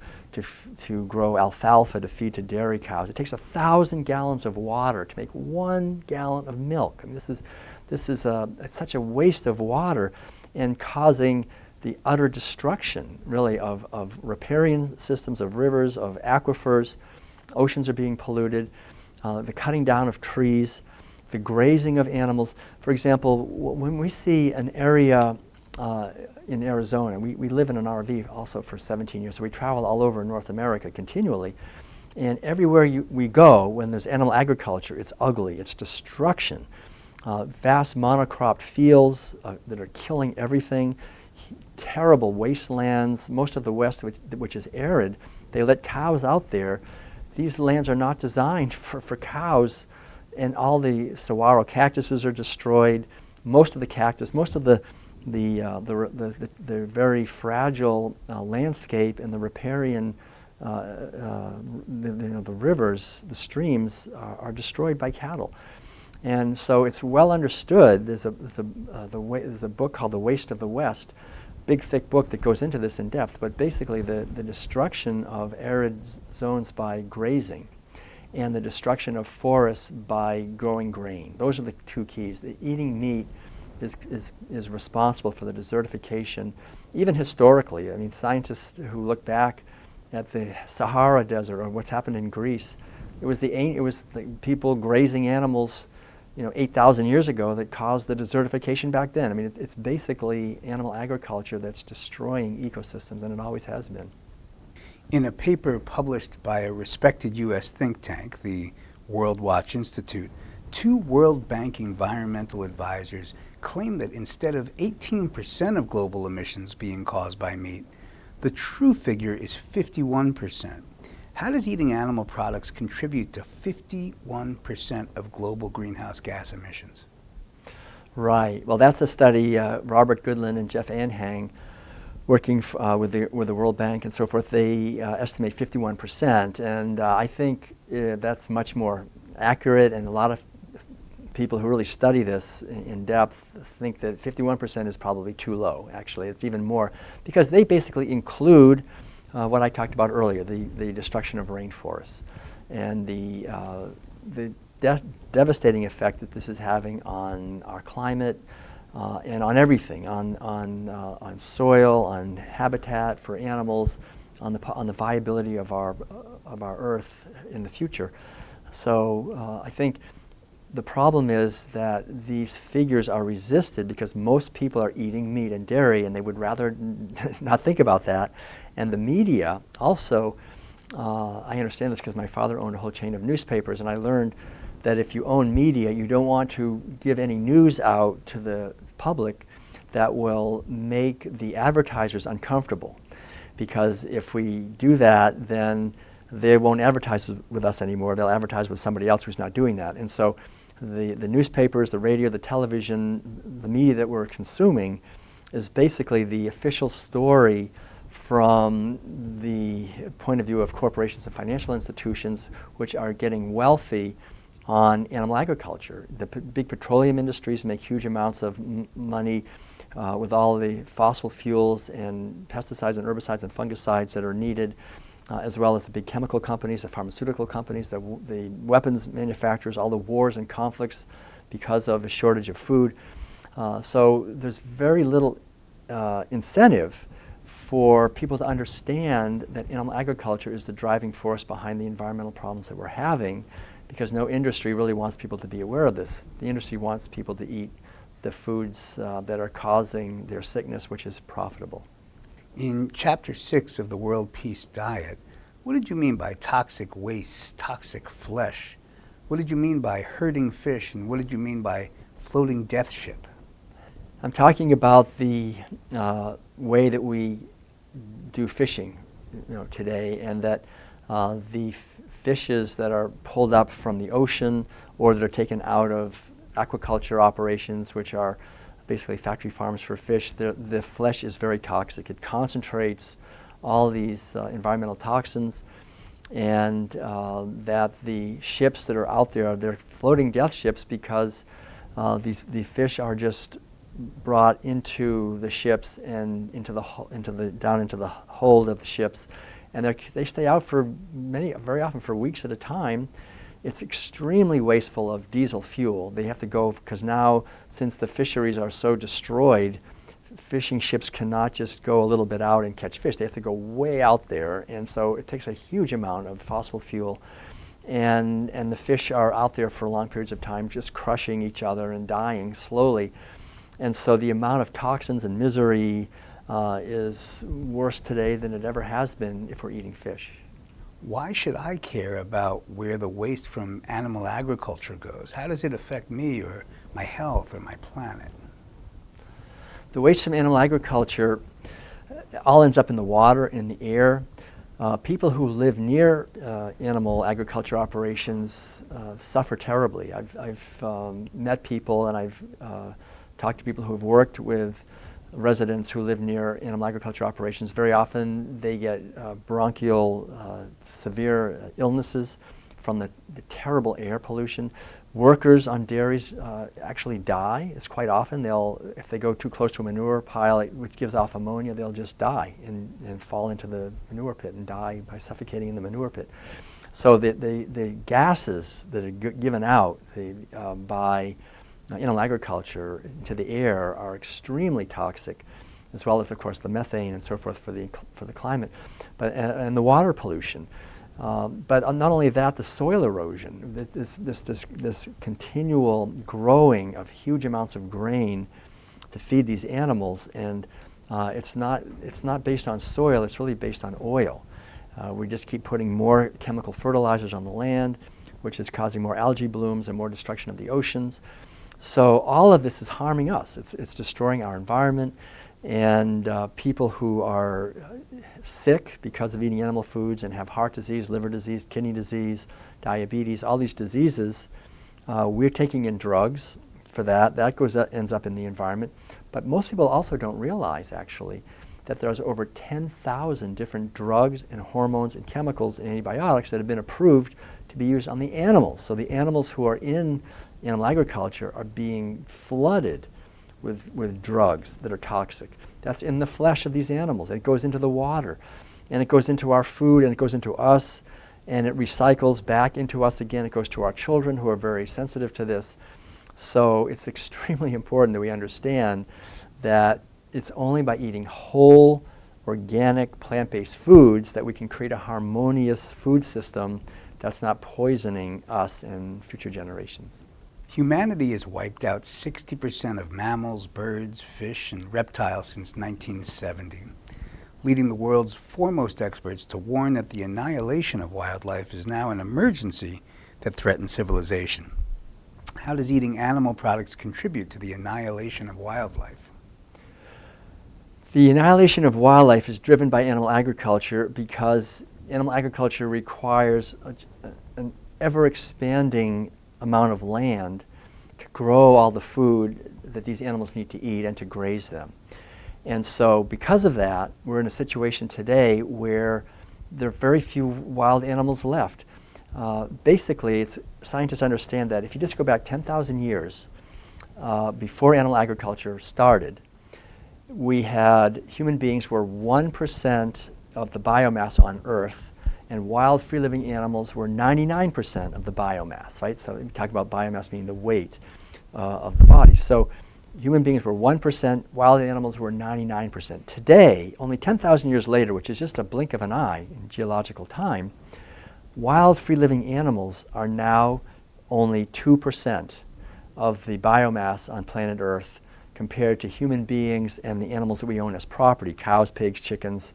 grow alfalfa to feed to dairy cows. It takes 1,000 gallons of water to make 1 gallon of milk. I mean, this is it's such a waste of water, and causing the utter destruction, really, of riparian systems, of rivers, of aquifers. Oceans are being polluted, the cutting down of trees, the grazing of animals. For example, when we see an area in Arizona, we live in an RV also for 17 years, so we travel all over North America continually. And everywhere we go, when there's animal agriculture, it's ugly, it's destruction. Vast monocropped fields that are killing everything, terrible wastelands. Most of the West, which is arid, they let cows out there. These lands are not designed for cows, and all the saguaro cactuses are destroyed. Most of the cactus, most of the very fragile landscape and the riparian, the rivers, the streams are destroyed by cattle. And so it's well understood. There's a book called The Waste of the West, big thick book that goes into this in depth, but basically the destruction of arid zones by grazing and the destruction of forests by growing grain. Those are the two keys. The eating meat is responsible for the desertification, even historically. I mean, scientists who look back at the Sahara Desert or what's happened in Greece, it was the people grazing animals, 8,000 years ago that caused the desertification back then. I mean, it's basically animal agriculture that's destroying ecosystems, and it always has been. In a paper published by a respected U.S. think tank, the World Watch Institute, 2 World Bank environmental advisors claim that instead of 18% of global emissions being caused by meat, the true figure is 51%. How does eating animal products contribute to 51% of global greenhouse gas emissions? Right. Well, that's a study, Robert Goodland and Jeff Anhang, working with the World Bank and so forth, they estimate 51%. And I think that's much more accurate, and a lot of people who really study this in depth think that 51% is probably too low. Actually, it's even more, because they basically include what I talked about earlier, the destruction of rainforests and the devastating effect that this is having on our climate and on everything, on soil, on habitat for animals, on the viability of our Earth in the future. So I think the problem is that these figures are resisted because most people are eating meat and dairy, and they would rather not think about that. And the media also, I understand this because my father owned a whole chain of newspapers, and I learned that if you own media, you don't want to give any news out to the public that will make the advertisers uncomfortable. Because if we do that, then they won't advertise with us anymore. They'll advertise with somebody else who's not doing that. And so the newspapers, the radio, the television, the media that we're consuming is basically the official story from the point of view of corporations and financial institutions, which are getting wealthy on animal agriculture. The big petroleum industries make huge amounts of money with all the fossil fuels and pesticides and herbicides and fungicides that are needed, as well as the big chemical companies, the pharmaceutical companies, the weapons manufacturers, all the wars and conflicts because of a shortage of food. So there's very little incentive for people to understand that animal agriculture is the driving force behind the environmental problems that we're having, because no industry really wants people to be aware of this. The industry wants people to eat the foods that are causing their sickness, which is profitable. In Chapter 6 of the World Peace Diet, what did you mean by toxic waste, toxic flesh? What did you mean by hurting fish, and what did you mean by floating death ship? I'm talking about the way that we do fishing today, and that the fishes that are pulled up from the ocean or that are taken out of aquaculture operations, which are basically factory farms for fish, the flesh is very toxic. It concentrates all these environmental toxins, and that the ships that are out there, they're floating death ships because the fish are just brought into the ships and down into the hold of the ships, and they stay out for very often for weeks at a time. It's extremely wasteful of diesel fuel. They have to go, because now, since the fisheries are so destroyed, fishing ships cannot just go a little bit out and catch fish. They have to go way out there, and so it takes a huge amount of fossil fuel, and the fish are out there for long periods of time just crushing each other and dying slowly. And so the amount of toxins and misery is worse today than it ever has been if we're eating fish. Why should I care about where the waste from animal agriculture goes? How does it affect me or my health or my planet? The waste from animal agriculture all ends up in the water, in the air. People who live near animal agriculture operations suffer terribly. I've met people, and I've talked to people who have worked with residents who live near animal agriculture operations. Very often they get bronchial severe illnesses from the terrible air pollution. Workers on dairies actually die. It's quite often if they go too close to a manure pile which gives off ammonia, they'll just die and fall into the manure pit and die by suffocating in the manure pit. So the gases that are given out by animal agriculture into the air are extremely toxic, as well as, of course, the methane and so forth for the climate, and the water pollution. But not only that, the soil erosion, this continual growing of huge amounts of grain to feed these animals, and it's not based on soil, it's really based on oil. We just keep putting more chemical fertilizers on the land, which is causing more algae blooms and more destruction of the oceans. So all of this is harming us. It's destroying our environment, and people who are sick because of eating animal foods and have heart disease, liver disease, kidney disease, diabetes, all these diseases, we're taking in drugs for that. That ends up in the environment. But most people also don't realize, actually, that there's over 10,000 different drugs and hormones and chemicals and antibiotics that have been approved to be used on the animals. So the animals who are in animal agriculture are being flooded with drugs that are toxic. That's in the flesh of these animals. It goes into the water, and it goes into our food, and it goes into us, and it recycles back into us again. It goes to our children, who are very sensitive to this. So it's extremely important that we understand that it's only by eating whole, organic, plant-based foods that we can create a harmonious food system that's not poisoning us and future generations. Humanity has wiped out 60% of mammals, birds, fish, and reptiles since 1970, leading the world's foremost experts to warn that the annihilation of wildlife is now an emergency that threatens civilization. How does eating animal products contribute to the annihilation of wildlife? The annihilation of wildlife is driven by animal agriculture because animal agriculture requires an ever-expanding amount of land to grow all the food that these animals need to eat and to graze them. And so because of that, we're in a situation today where there are very few wild animals left. Basically, scientists understand that if you just go back 10,000 years before animal agriculture started, we had human beings were 1% of the biomass on Earth, and wild free-living animals were 99% of the biomass, right? So we talk about biomass being the weight of the body. So human beings were 1%, wild animals were 99%. Today, only 10,000 years later, which is just a blink of an eye in geological time, wild free-living animals are now only 2% of the biomass on planet Earth compared to human beings and the animals that we own as property. Cows, pigs, chickens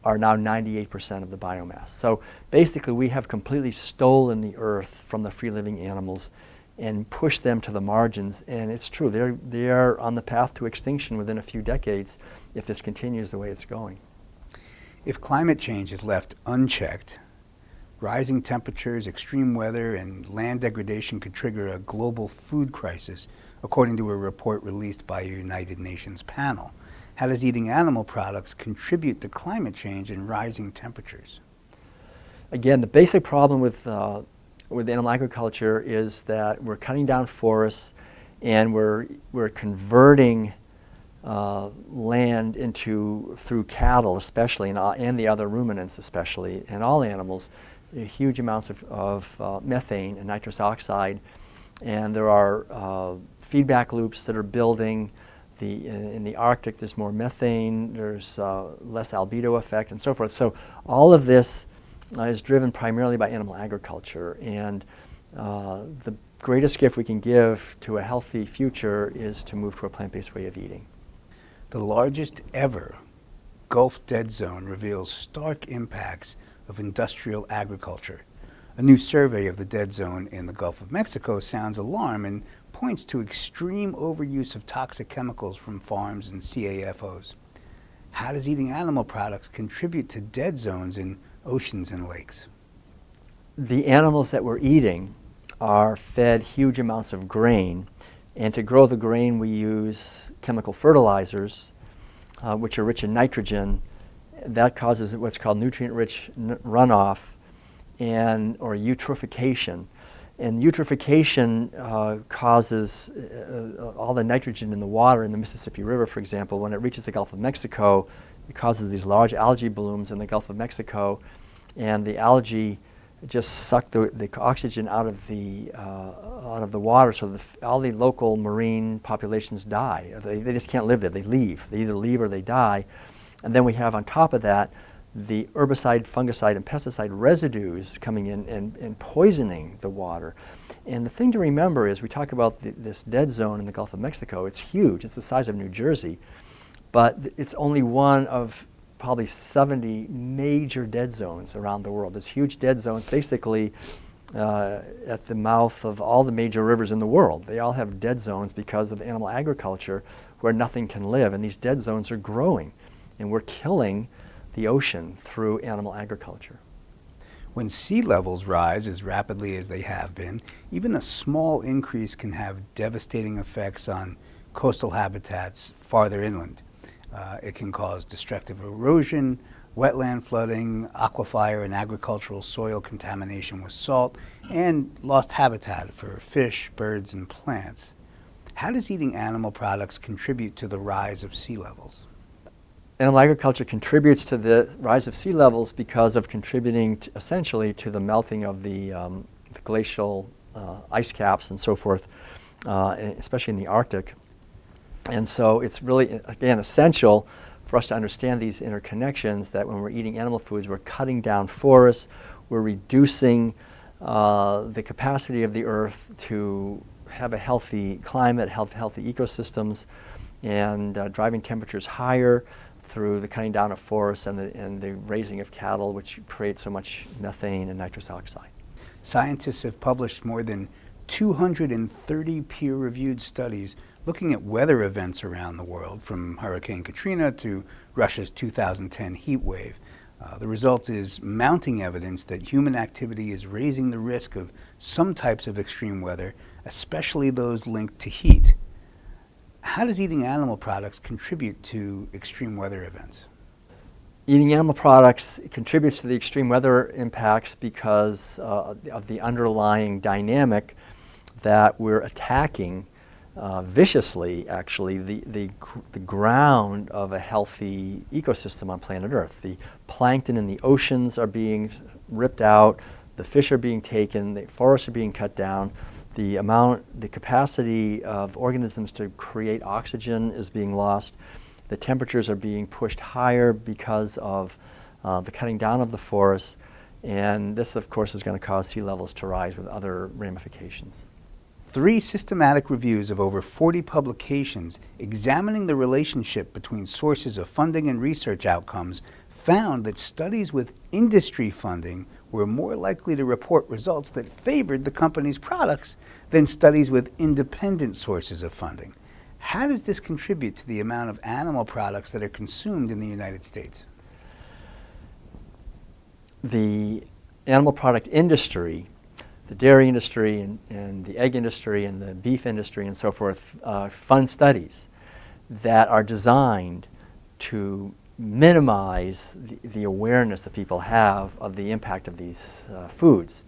are now 98% of the biomass. So basically we have completely stolen the earth from the free-living animals and pushed them to the margins. And it's true, they're on the path to extinction within a few decades if this continues the way it's going. If climate change is left unchecked, rising temperatures, extreme weather, and land degradation could trigger a global food crisis, according to a report released by a United Nations panel. How does eating animal products contribute to climate change and rising temperatures? Again, the basic problem with animal agriculture is that we're cutting down forests and we're converting land through cattle especially, and the other ruminants especially, and all animals, huge amounts of methane and nitrous oxide. And there are feedback loops that are building. In the Arctic there's more methane, there's less albedo effect and so forth. So all of this is driven primarily by animal agriculture, and the greatest gift we can give to a healthy future is to move to a plant-based way of eating. The largest ever Gulf dead zone reveals stark impacts of industrial agriculture. A new survey of the dead zone in the Gulf of Mexico sounds alarm and points to extreme overuse of toxic chemicals from farms and CAFOs. How does eating animal products contribute to dead zones in oceans and lakes? The animals that we're eating are fed huge amounts of grain, and to grow the grain we use chemical fertilizers, which are rich in nitrogen. That causes what's called nutrient-rich runoff or eutrophication. And eutrophication causes all the nitrogen in the water in the Mississippi River, for example. When it reaches the Gulf of Mexico, it causes these large algae blooms in the Gulf of Mexico, and the algae just suck the oxygen out of the water, so all the local marine populations die. They just can't live there. They leave. They either leave or they die. And then we have on top of that the herbicide, fungicide, and pesticide residues coming in and poisoning the water. And the thing to remember is we talk about this dead zone in the Gulf of Mexico. It's huge. It's the size of New Jersey. But it's only one of probably 70 major dead zones around the world. There's huge dead zones basically at the mouth of all the major rivers in the world. They all have dead zones because of animal agriculture where nothing can live, and these dead zones are growing, and we're killing the ocean through animal agriculture. When sea levels rise as rapidly as they have been, even a small increase can have devastating effects on coastal habitats farther inland. It can cause destructive erosion, wetland flooding, aquifer and agricultural soil contamination with salt, and lost habitat for fish, birds, and plants. How does eating animal products contribute to the rise of sea levels? Animal agriculture contributes to the rise of sea levels because of contributing essentially to the melting of the glacial ice caps and so forth, especially in the Arctic. And so it's really, again, essential for us to understand these interconnections, that when we're eating animal foods, we're cutting down forests, we're reducing the capacity of the earth to have a healthy climate, healthy ecosystems, and driving temperatures higher through the cutting down of forests and the raising of cattle, which creates so much methane and nitrous oxide. Scientists have published more than 230 peer-reviewed studies looking at weather events around the world, from Hurricane Katrina to Russia's 2010 heat wave. The result is mounting evidence that human activity is raising the risk of some types of extreme weather, especially those linked to heat. How does eating animal products contribute to extreme weather events? Eating animal products contributes to the extreme weather impacts because of the underlying dynamic that we're attacking viciously, actually, the ground of a healthy ecosystem on planet Earth. The plankton in the oceans are being ripped out, the fish are being taken, the forests are being cut down, the capacity of organisms to create oxygen is being lost, the temperatures are being pushed higher because of the cutting down of the forests, and this, of course, is going to cause sea levels to rise with other ramifications. 3 systematic reviews of over 40 publications examining the relationship between sources of funding and research outcomes found that studies with industry funding were more likely to report results that favored the company's products than studies with independent sources of funding. How does this contribute to the amount of animal products that are consumed in the United States? The animal product industry, the dairy industry and the egg industry and the beef industry and so forth, fund studies that are designed to minimize the awareness that people have of the impact of these foods.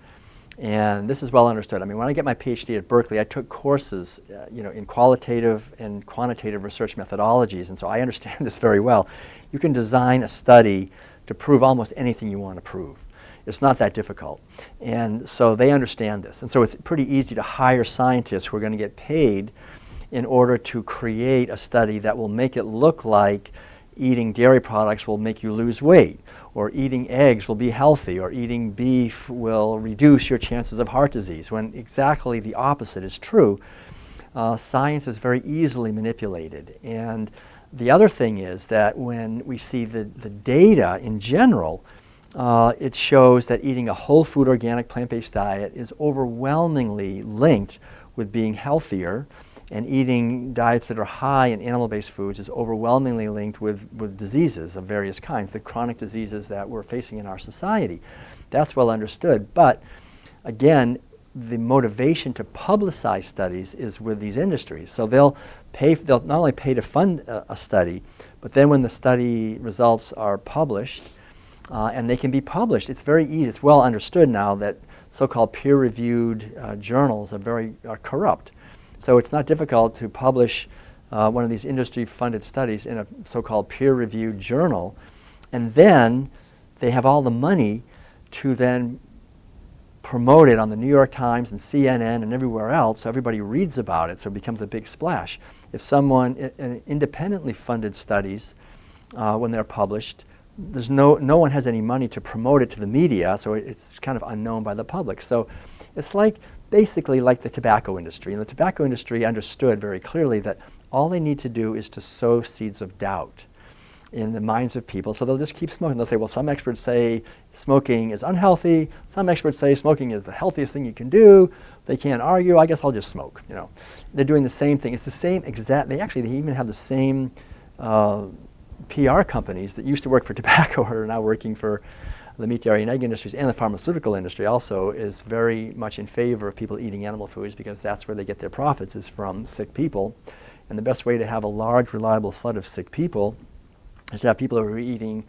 And this is well understood. I mean, when I get my Ph.D. at Berkeley, I took courses in qualitative and quantitative research methodologies, and so I understand this very well. You can design a study to prove almost anything you want to prove. It's not that difficult. And so they understand this. And so it's pretty easy to hire scientists who are going to get paid in order to create a study that will make it look like eating dairy products will make you lose weight, or eating eggs will be healthy, or eating beef will reduce your chances of heart disease, when exactly the opposite is true. Science is very easily manipulated. And the other thing is that when we see the data in general, it shows that eating a whole food, organic, plant-based diet is overwhelmingly linked with being healthier, and eating diets that are high in animal-based foods is overwhelmingly linked with diseases of various kinds, the chronic diseases that we're facing in our society. That's well understood. But again, the motivation to publicize studies is with these industries. So they'll not only pay to fund a study, but then when the study results are published, and they can be published, it's very easy. It's well understood now that so-called peer-reviewed journals are corrupt. So it's not difficult to publish one of these industry-funded studies in a so-called peer-reviewed journal, and then they have all the money to then promote it on the New York Times and CNN and everywhere else, so everybody reads about it, so it becomes a big splash. If someone independently funded studies, when they're published, there's no one has any money to promote it to the media, so it's kind of unknown by the public. So it's basically like the tobacco industry. And the tobacco industry understood very clearly that all they need to do is to sow seeds of doubt in the minds of people. So they'll just keep smoking. They'll say, well, some experts say smoking is unhealthy. Some experts say smoking is the healthiest thing you can do. They can't argue. I guess I'll just smoke. They're doing the same thing. It's the same exact. They even have the same PR companies that used to work for tobacco are now working for the meat, dairy, and egg industries, and the pharmaceutical industry also is very much in favor of people eating animal foods, because that's where they get their profits, is from sick people. And the best way to have a large, reliable flood of sick people is to have people who are eating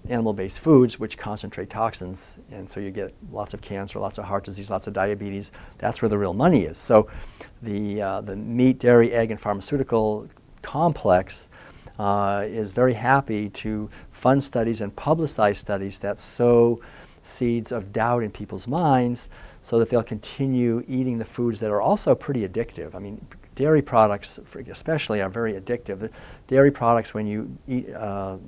animal-based foods, which concentrate toxins, and so you get lots of cancer, lots of heart disease, lots of diabetes. That's where the real money is. So the meat, dairy, egg, and pharmaceutical complex is very happy to fund studies and publicize studies that sow seeds of doubt in people's minds so that they'll continue eating the foods that are also pretty addictive. I mean, dairy products especially are very addictive. The dairy products, when you eat a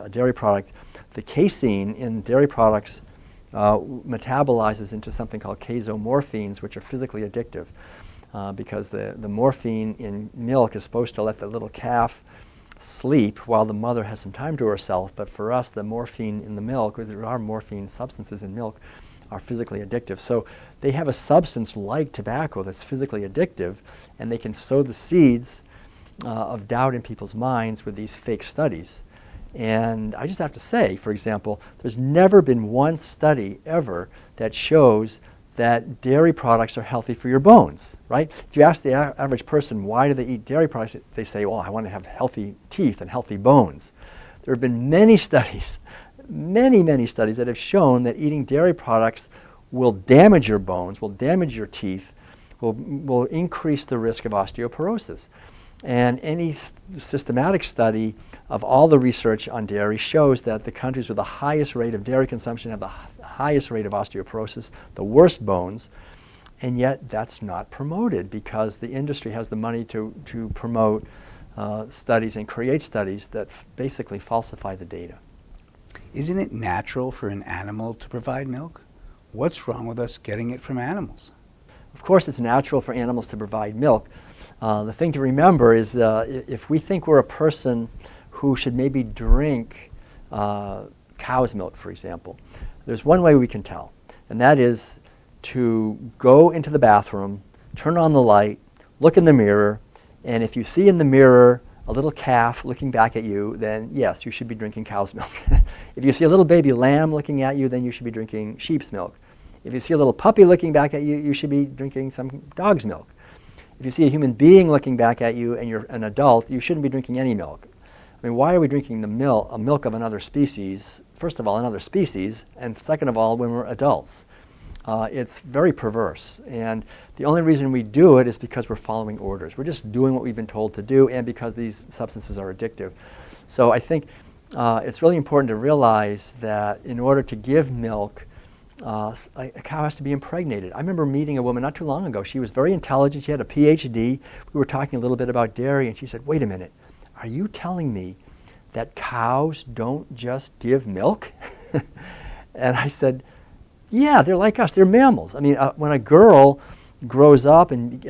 dairy product, the casein in dairy products metabolizes into something called casomorphines, which are physically addictive, because the morphine in milk is supposed to let the little calf sleep while the mother has some time to herself. But for us, the morphine in the milk, or there are morphine substances in milk, are physically addictive. So they have a substance like tobacco that's physically addictive, and they can sow the seeds of doubt in people's minds with these fake studies. And I just have to say, for example, there's never been one study ever that shows that dairy products are healthy for your bones, right? If you ask the average person, why do they eat dairy products? They say, well, I want to have healthy teeth and healthy bones. There have been many studies, many studies that have shown that eating dairy products will damage your bones, will damage your teeth, will increase the risk of osteoporosis. And any systematic study of all the research on dairy shows that the countries with the highest rate of dairy consumption have the highest rate of osteoporosis, the worst bones, and yet that's not promoted because the industry has the money to promote studies and create studies that basically falsify the data. Isn't it natural for an animal to provide milk? What's wrong with us getting it from animals? Of course it's natural for animals to provide milk. The thing to remember is if we think we're a person who should maybe drink cow's milk, for example, there's one way we can tell, and that is to go into the bathroom, turn on the light, look in the mirror, and if you see in the mirror a little calf looking back at you, then yes, you should be drinking cow's milk. If you see a little baby lamb looking at you, then you should be drinking sheep's milk. If you see a little puppy looking back at you, you should be drinking some dog's milk. If you see a human being looking back at you and you're an adult, you shouldn't be drinking any milk. I I mean, why are we drinking the milk of another species? First of all, another species, and second of all, when we're adults. It's very perverse, and the only reason we do it is because we're following orders. We're just doing what we've been told to do, and because these substances are addictive. So I think it's really important to realize that in order to give milk, a cow has to be impregnated. I remember meeting a woman not too long ago. She was very intelligent. She had a Ph.D. We were talking a little bit about dairy, and she said, "Wait a minute, are you telling me that cows don't just give milk?" And I said, yeah, they're like us. They're mammals. I mean, when a girl grows up and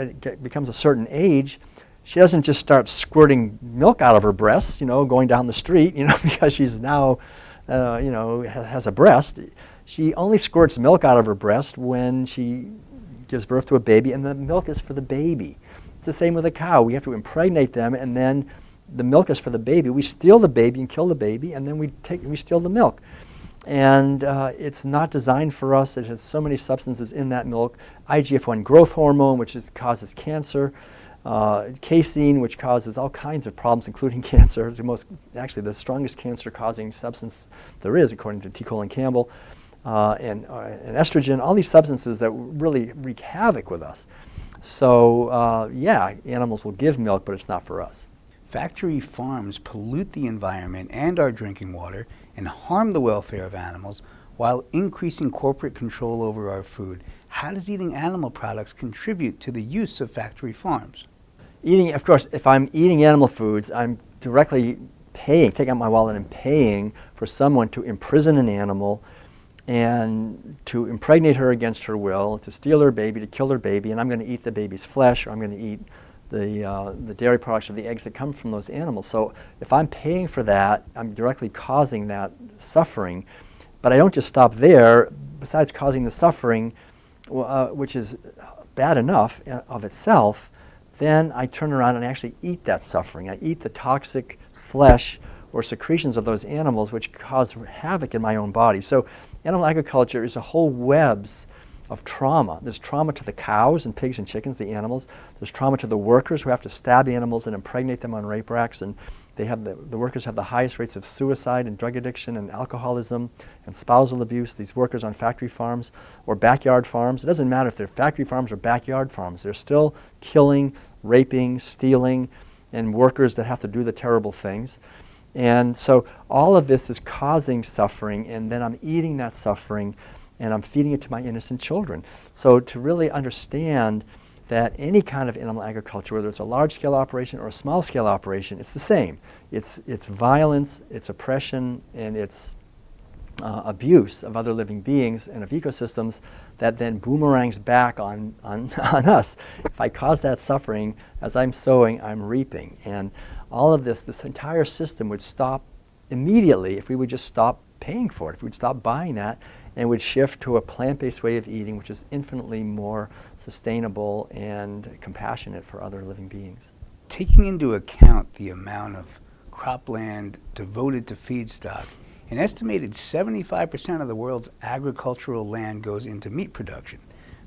becomes a certain age, she doesn't just start squirting milk out of her breasts, going down the street, because she's now, has a breast. She only squirts milk out of her breast when she gives birth to a baby, and the milk is for the baby. It's the same with a cow. We have to impregnate them, and then the milk is for the baby. We steal the baby and kill the baby, and then we steal the milk. And it's not designed for us. It has so many substances in that milk. IGF-1 growth hormone, which causes cancer. Casein, which causes all kinds of problems, including cancer. The strongest cancer-causing substance there is, according to T. Colin Campbell. And estrogen, all these substances that really wreak havoc with us. So yeah, animals will give milk, but it's not for us. Factory farms pollute the environment and our drinking water and harm the welfare of animals while increasing corporate control over our food. How does eating animal products contribute to the use of factory farms? Of course, if I'm eating animal foods, I'm directly taking out my wallet and paying for someone to imprison an animal and to impregnate her against her will, to steal her baby, to kill her baby, and I'm going to eat the baby's flesh, or I'm going to eat the dairy products or the eggs that come from those animals. So if I'm paying for that, I'm directly causing that suffering. But I don't just stop there. Besides causing the suffering, which is bad enough of itself, then I turn around and actually eat that suffering. I eat the toxic flesh or secretions of those animals, which cause havoc in my own body. So animal agriculture is a whole webs of trauma. There's trauma to the cows and pigs and chickens, the animals. There's trauma to the workers who have to stab animals and impregnate them on rape racks, and the workers have the highest rates of suicide and drug addiction and alcoholism and spousal abuse. These workers on factory farms or backyard farms, it doesn't matter if they're factory farms or backyard farms, they're still killing, raping, stealing, and workers that have to do the terrible things. And so all of this is causing suffering, and then I'm eating that suffering and I'm feeding it to my innocent children. So to really understand that any kind of animal agriculture, whether it's a large-scale operation or a small-scale operation, it's the same. It's violence, it's oppression, and it's abuse of other living beings and of ecosystems that then boomerangs back on us. If I cause that suffering, as I'm sowing, I'm reaping. And all of this entire system would stop immediately if we would just stop paying for it, if we'd stop buying that, and would shift to a plant-based way of eating, which is infinitely more sustainable and compassionate for other living beings. Taking into account the amount of cropland devoted to feedstock, an estimated 75% of the world's agricultural land goes into meat production.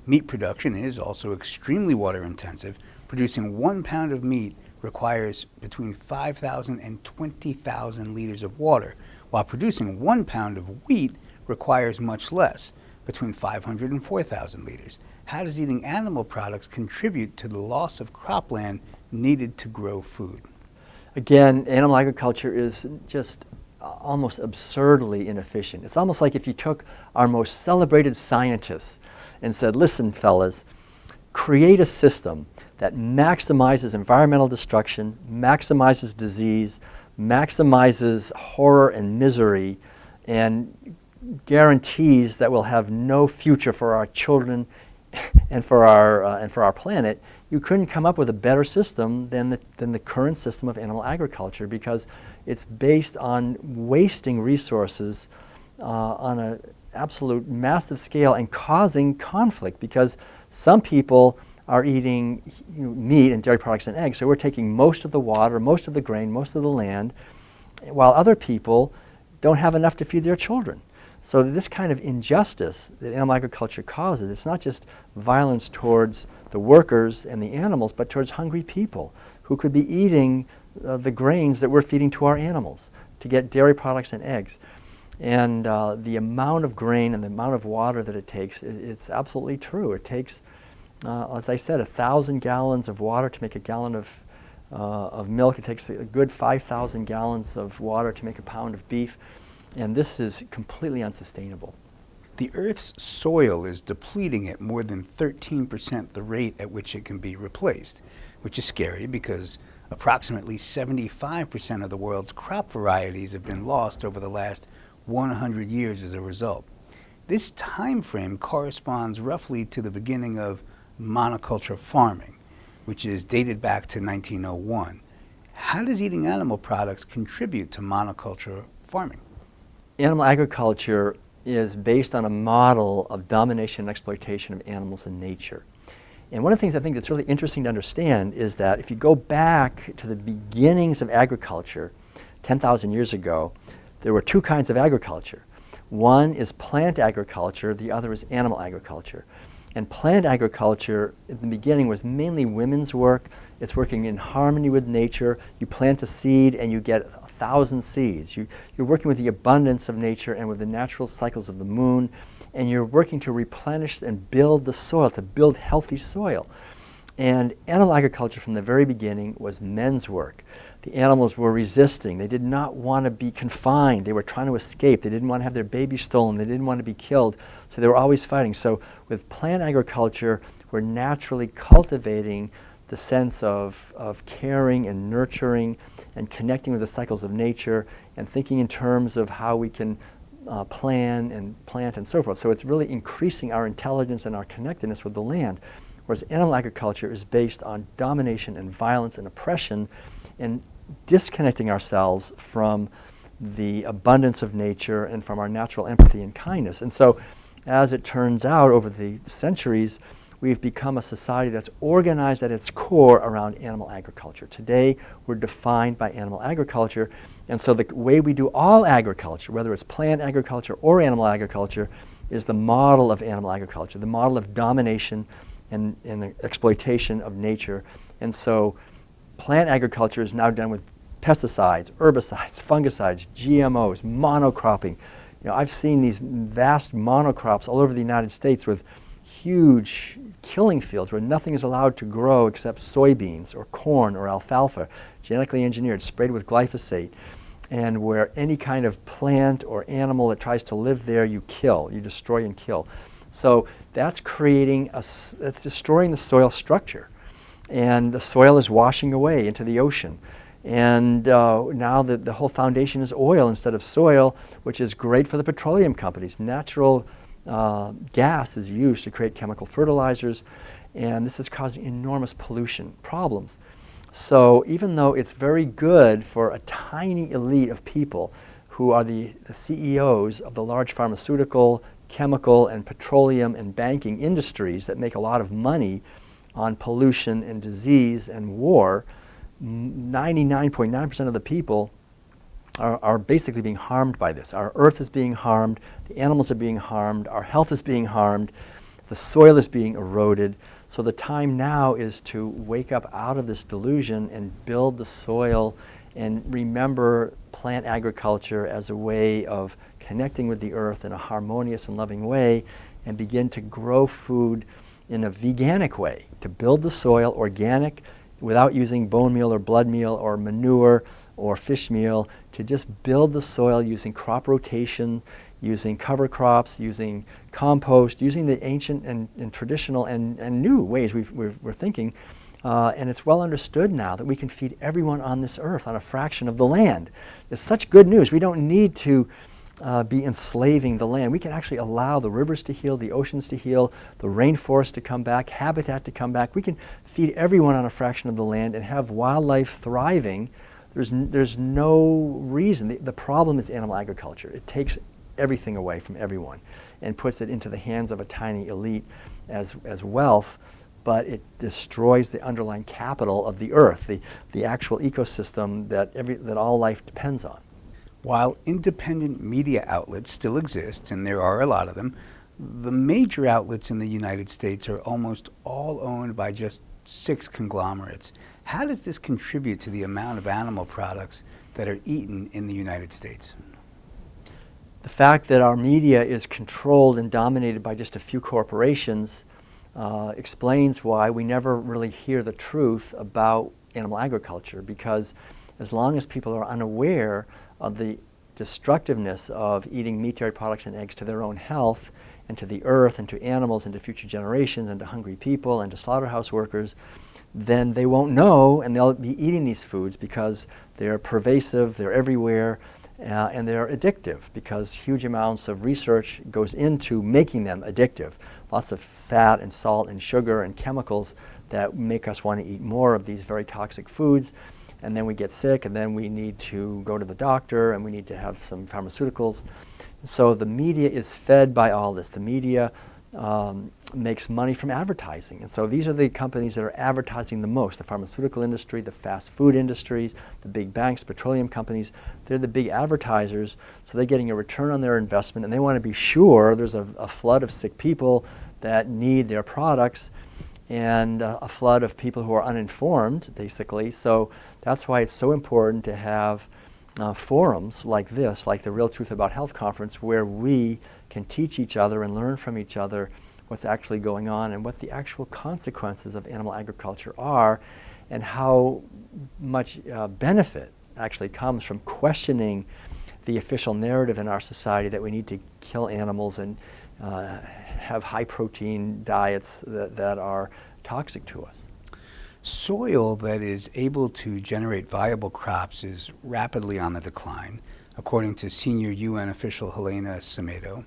Meat production is also extremely water intensive. Producing 1 pound of meat requires between 5,000 and 20,000 liters of water, while producing 1 pound of wheat requires much less, between 500 and 4,000 liters. How does eating animal products contribute to the loss of cropland needed to grow food? Again, animal agriculture is just almost absurdly inefficient. It's almost like if you took our most celebrated scientists and said, listen, fellas, create a system that maximizes environmental destruction, maximizes disease, maximizes horror and misery, and guarantees that we'll have no future for our children and for our planet. You couldn't come up with a better system than the current system of animal agriculture, because it's based on wasting resources on an absolute massive scale and causing conflict, because some people are eating meat and dairy products and eggs, so we're taking most of the water, most of the grain, most of the land, while other people don't have enough to feed their children. So this kind of injustice that animal agriculture causes, it's not just violence towards the workers and the animals, but towards hungry people who could be eating the grains that we're feeding to our animals to get dairy products and eggs. And the amount of grain and the amount of water that it takes, it's absolutely true. It takes, as I said, 1,000 gallons of water to make a gallon of milk. It takes a good 5,000 gallons of water to make a pound of beef. And this is completely unsustainable. The Earth's soil is depleting at more than 13% the rate at which it can be replaced, which is scary because approximately 75% of the world's crop varieties have been lost over the last 100 years as a result. This time frame corresponds roughly to the beginning of monoculture farming, which is dated back to 1901. How does eating animal products contribute to monoculture farming? Animal agriculture is based on a model of domination and exploitation of animals in nature. And one of the things I think that's really interesting to understand is that if you go back to the beginnings of agriculture 10,000 years ago, there were two kinds of agriculture. One is plant agriculture, the other is animal agriculture. And plant agriculture in the beginning was mainly women's work. It's working in harmony with nature. You plant a seed and you get 1,000 seeds. You're working with the abundance of nature and with the natural cycles of the moon, and you're working to replenish and build the soil, to build healthy soil. And animal agriculture from the very beginning was men's work. The animals were resisting. They did not want to be confined. They were trying to escape. They didn't want to have their babies stolen. They didn't want to be killed. So they were always fighting. So with plant agriculture, we're naturally cultivating the sense of caring and nurturing and connecting with the cycles of nature and thinking in terms of how we can plan and plant and so forth. So it's really increasing our intelligence and our connectedness with the land. Whereas animal agriculture is based on domination and violence and oppression and disconnecting ourselves from the abundance of nature and from our natural empathy and kindness. And so as it turns out over the centuries, we've become a society that's organized at its core around animal agriculture. Today, we're defined by animal agriculture, and so the way we do all agriculture, whether it's plant agriculture or animal agriculture, is the model of animal agriculture, the model of domination and exploitation of nature. And so plant agriculture is now done with pesticides, herbicides, fungicides, GMOs, monocropping. I've seen these vast monocrops all over the United States with huge killing fields where nothing is allowed to grow except soybeans or corn or alfalfa, genetically engineered, sprayed with glyphosate, and where any kind of plant or animal that tries to live there, you kill, you destroy and kill. So that's that's destroying the soil structure. And the soil is washing away into the ocean. And now the whole foundation is oil instead of soil, which is great for the petroleum companies. Natural gas is used to create chemical fertilizers, and this is causing enormous pollution problems. So even though it's very good for a tiny elite of people who are the CEOs of the large pharmaceutical, chemical, and petroleum and banking industries that make a lot of money on pollution and disease and war, 99.9% of the people are basically being harmed by this. Our earth is being harmed, the animals are being harmed, our health is being harmed, the soil is being eroded. So the time now is to wake up out of this delusion and build the soil and remember plant agriculture as a way of connecting with the earth in a harmonious and loving way, and begin to grow food in a veganic way, to build the soil organic without using bone meal or blood meal or manure or fish meal, to just build the soil using crop rotation, using cover crops, using compost, using the ancient and traditional and new ways we're thinking. And it's well understood now that we can feed everyone on this earth on a fraction of the land. It's such good news. We don't need to be enslaving the land. We can actually allow the rivers to heal, the oceans to heal, the rainforest to come back, habitat to come back. We can feed everyone on a fraction of the land and have wildlife thriving. There's no reason. The problem is animal agriculture. It takes everything away from everyone and puts it into the hands of a tiny elite as wealth, but it destroys the underlying capital of the earth, the actual ecosystem that all life depends on. While independent media outlets still exist, and there are a lot of them, the major outlets in the United States are almost all owned by just 6 conglomerates. How does this contribute to the amount of animal products that are eaten in the United States? The fact that our media is controlled and dominated by just a few corporations explains why we never really hear the truth about animal agriculture, because as long as people are unaware of the destructiveness of eating meat, dairy products, and eggs to their own health and to the earth and to animals and to future generations and to hungry people and to slaughterhouse workers, then they won't know, and they'll be eating these foods because they're pervasive, they're everywhere, and they're addictive, because huge amounts of research goes into making them addictive. Lots of fat and salt and sugar and chemicals that make us want to eat more of these very toxic foods. And then we get sick, and then we need to go to the doctor, and we need to have some pharmaceuticals. So the media is fed by all this. The media makes money from advertising. And so these are the companies that are advertising the most: the pharmaceutical industry, the fast food industries, the big banks, petroleum companies. They're the big advertisers, so they're getting a return on their investment, and they want to be sure there's a flood of sick people that need their products, and a flood of people who are uninformed, basically. So that's why it's so important to have forums like this, like the Real Truth About Health conference, where we can teach each other and learn from each other what's actually going on and what the actual consequences of animal agriculture are, and how much benefit actually comes from questioning the official narrative in our society that we need to kill animals and have high protein diets that are toxic to us. Soil that is able to generate viable crops is rapidly on the decline, according to senior UN official Helena Semedo.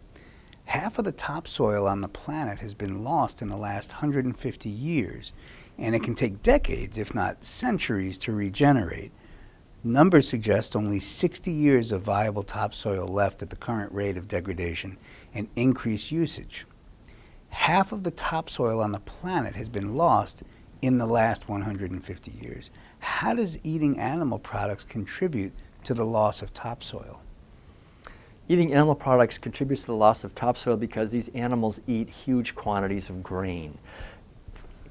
Half of the topsoil on the planet has been lost in the last 150 years, and it can take decades, if not centuries, to regenerate. Numbers suggest only 60 years of viable topsoil left at the current rate of degradation and increased usage. Half of the topsoil on the planet has been lost in the last 150 years. How does eating animal products contribute to the loss of topsoil? Eating animal products contributes to the loss of topsoil because these animals eat huge quantities of grain.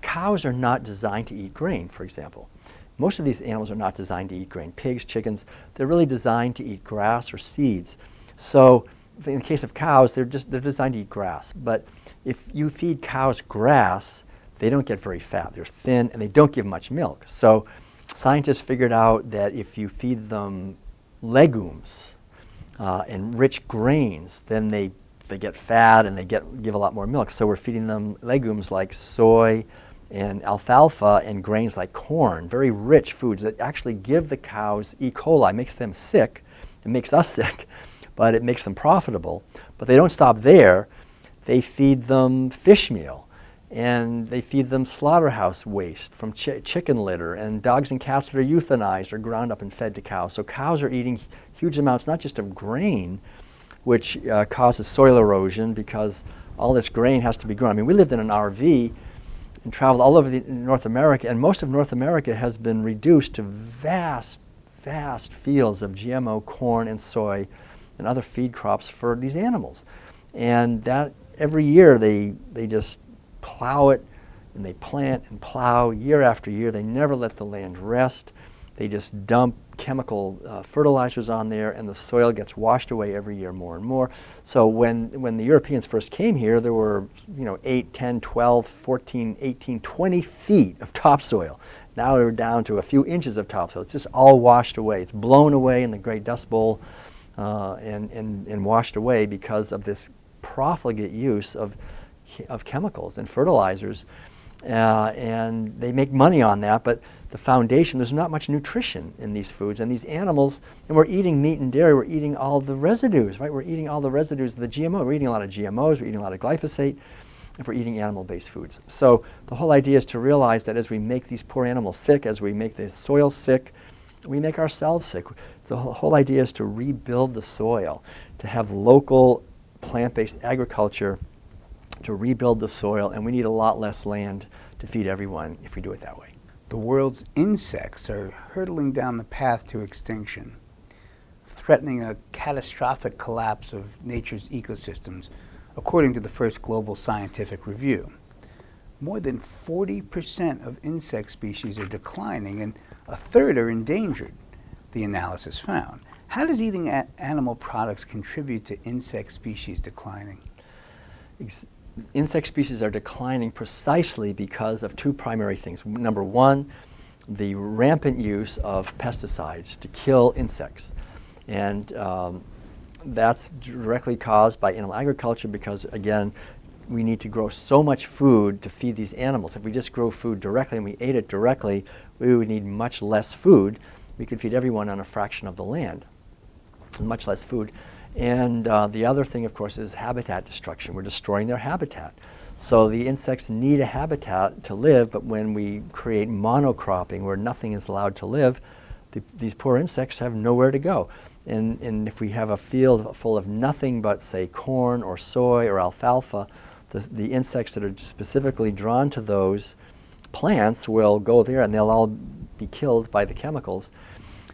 Cows are not designed to eat grain, for example. Most of these animals are not designed to eat grain. Pigs, chickens, they're really designed to eat grass or seeds. So in the case of cows, they're designed to eat grass. But if you feed cows grass, they don't get very fat. They're thin, and they don't give much milk. So scientists figured out that if you feed them legumes and rich grains, then they get fat and they give a lot more milk. So we're feeding them legumes like soy and alfalfa and grains like corn, very rich foods that actually give the cows E. coli, makes them sick. It makes us sick, but it makes them profitable. But they don't stop there. They feed them fish meal, and they feed them slaughterhouse waste from chicken litter, and dogs and cats that are euthanized are ground up and fed to cows. So cows are eating huge amounts, not just of grain, which causes soil erosion because all this grain has to be grown. I mean, we lived in an RV and traveled all over North America, and most of North America has been reduced to vast, vast fields of GMO corn and soy and other feed crops for these animals. And that every year they just plow it, and they plant and plow year after year. They never let the land rest. They just dump chemical fertilizers on there, and the soil gets washed away every year more and more. So when the Europeans first came here, there were 8, 10, 12, 14, 18, 20 feet of topsoil. Now we're down to a few inches of topsoil. It's just all washed away. It's blown away in the Great Dust Bowl and washed away because of this profligate use of chemicals and fertilizers, and they make money on that, but the foundation, there's not much nutrition in these foods, and these animals, and we're eating meat and dairy, we're eating all the residues, right? We're eating all the residues of the GMO. We're eating a lot of GMOs, we're eating a lot of glyphosate, and we're eating animal-based foods. So the whole idea is to realize that as we make these poor animals sick, as we make the soil sick, we make ourselves sick. The whole idea is to rebuild the soil, to have local plant-based agriculture, to rebuild the soil, and we need a lot less land to feed everyone if we do it that way. The world's insects are hurtling down the path to extinction, threatening a catastrophic collapse of nature's ecosystems, according to the first global scientific review. more than 40% of insect species are declining and a third are endangered, the analysis found. How does eating animal products contribute to insect species declining? Insect species are declining precisely because of two primary things. Number one, the rampant use of pesticides to kill insects. And that's directly caused by animal agriculture because, again, we need to grow so much food to feed these animals. If we just grow food directly and we ate it directly, we would need much less food. We could feed everyone on a fraction of the land, much less food. And the other thing, of course, is habitat destruction. We're destroying their habitat. So the insects need a habitat to live, but when we create monocropping where nothing is allowed to live, these poor insects have nowhere to go. And if we have a field full of nothing but, say, corn or soy or alfalfa, the insects that are specifically drawn to those plants will go there and they'll all be killed by the chemicals.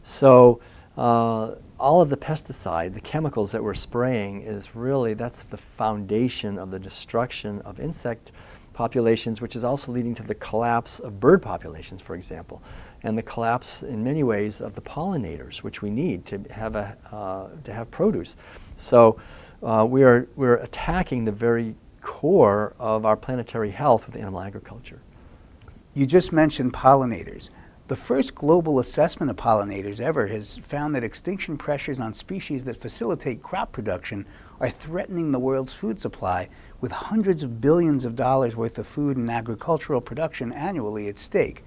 So all of the pesticide, the chemicals that we're spraying is really, that's the foundation of the destruction of insect populations, which is also leading to the collapse of bird populations, for example, and the collapse in many ways of the pollinators, which we need to have produce. So we're attacking the very core of our planetary health with animal agriculture. You just mentioned pollinators. The first global assessment of pollinators ever has found that extinction pressures on species that facilitate crop production are threatening the world's food supply, with hundreds of billions of dollars worth of food and agricultural production annually at stake.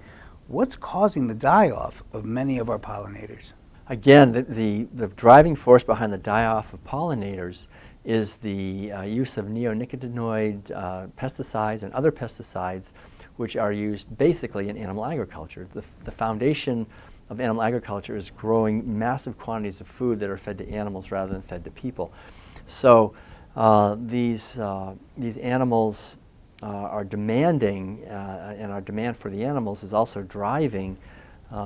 What's causing the die-off of many of our pollinators? Again, the driving force behind the die-off of pollinators is the use of neonicotinoid pesticides and other pesticides which are used basically in animal agriculture. The foundation of animal agriculture is growing massive quantities of food that are fed to animals rather than fed to people. So these animals are demanding, and our demand for the animals is also driving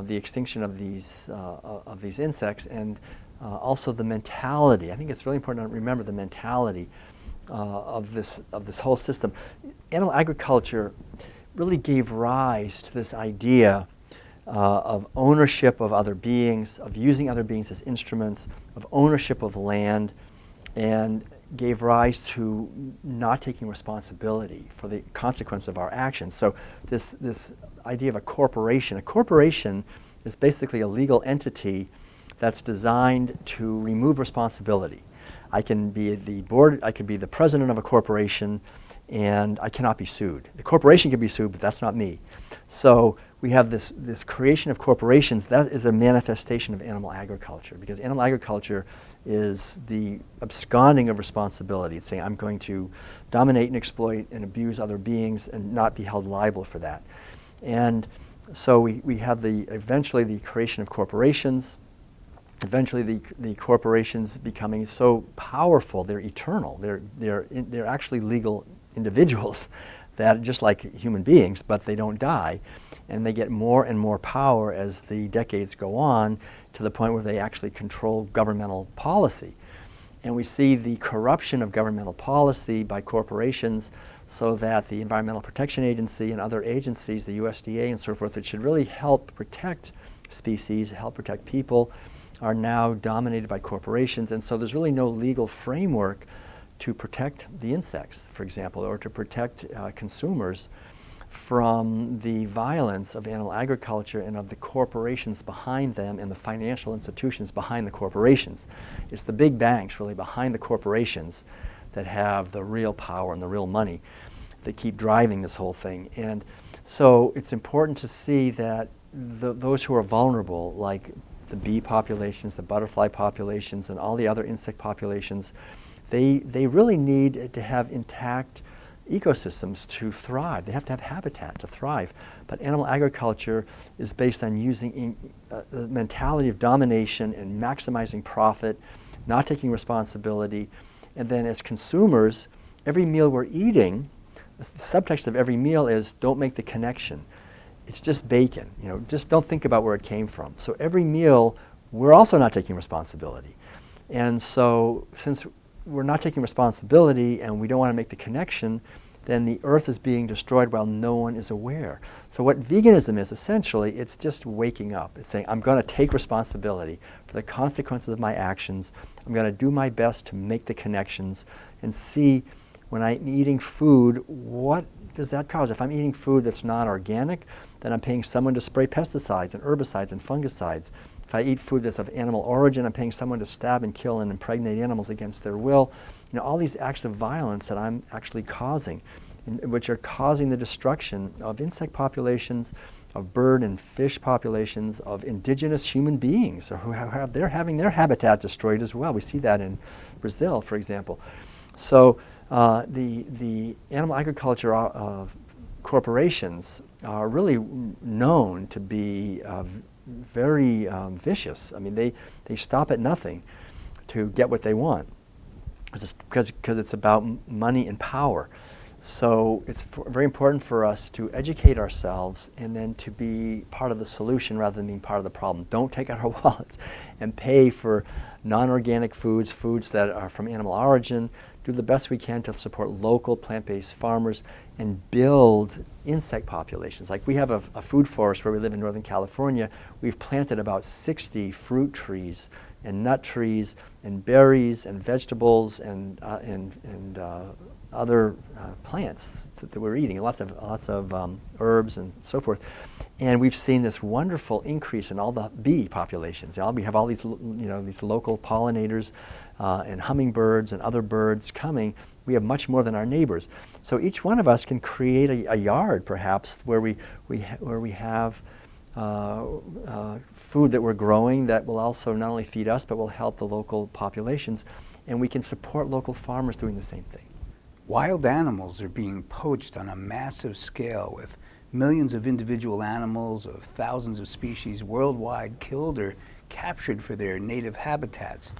the extinction of these insects, and also the mentality. I think it's really important to remember the mentality of this whole system. Animal agriculture really gave rise to this idea of ownership of other beings, of using other beings as instruments, of ownership of land, and gave rise to not taking responsibility for the consequence of our actions. So this idea of a corporation is basically a legal entity that's designed to remove responsibility. I can be the board, I can be the president of a corporation, and I cannot be sued. The corporation can be sued, but that's not me. So we have this creation of corporations. That is a manifestation of animal agriculture, because animal agriculture is the absconding of responsibility. It's saying I'm going to dominate and exploit and abuse other beings and not be held liable for that. And so we have eventually the creation of corporations, eventually the corporations becoming so powerful, they're eternal. They're actually legal individuals that just like human beings, but they don't die. And they get more and more power as the decades go on, to the point where they actually control governmental policy. And we see the corruption of governmental policy by corporations, so that the Environmental Protection Agency and other agencies, the USDA and so forth, that should really help protect species, help protect people, are now dominated by corporations. And so there's really no legal framework to protect the insects, for example, or to protect consumers from the violence of animal agriculture and of the corporations behind them and the financial institutions behind the corporations. It's the big banks really behind the corporations that have the real power and the real money that keep driving this whole thing. And so it's important to see that those who are vulnerable, like the bee populations, the butterfly populations, and all the other insect populations, they really need to have intact ecosystems to thrive. They have to have habitat to thrive. But animal agriculture is based on using the mentality of domination and maximizing profit, not taking responsibility. And then as consumers, every meal we're eating, the subtext of every meal is don't make the connection. It's just bacon, just don't think about where it came from. So every meal, we're also not taking responsibility. And so since we're not taking responsibility and we don't want to make the connection, then the earth is being destroyed while no one is aware. So what veganism is, essentially, it's just waking up. It's saying, I'm going to take responsibility for the consequences of my actions. I'm going to do my best to make the connections and see when I'm eating food, what does that cause? If I'm eating food that's non-organic, then I'm paying someone to spray pesticides and herbicides and fungicides. If I eat food that's of animal origin, I'm paying someone to stab and kill and impregnate animals against their will. You know, all these acts of violence that I'm actually causing, which are causing the destruction of insect populations, of bird and fish populations, of indigenous human beings they're having their habitat destroyed as well. We see that in Brazil, for example. So the animal agriculture corporations are really known to be very vicious. I mean, they stop at nothing to get what they want, because it's about money and power. So it's very important for us to educate ourselves and then to be part of the solution rather than being part of the problem. Don't take out our wallets and pay for non-organic foods, foods that are from animal origin. Do the best we can to support local plant-based farmers and build insect populations. Like we have a food forest where we live in Northern California. We've planted about 60 fruit trees and nut trees and berries and vegetables and other plants that we're eating, lots of herbs and so forth. And we've seen this wonderful increase in all the bee populations. We have all these, these local pollinators and hummingbirds and other birds coming. We have much more than our neighbors. So each one of us can create a yard, perhaps, where we have food that we're growing that will also not only feed us, but will help the local populations. And we can support local farmers doing the same thing. Wild animals are being poached on a massive scale, with millions of individual animals of thousands of species worldwide killed or captured for their native habitats.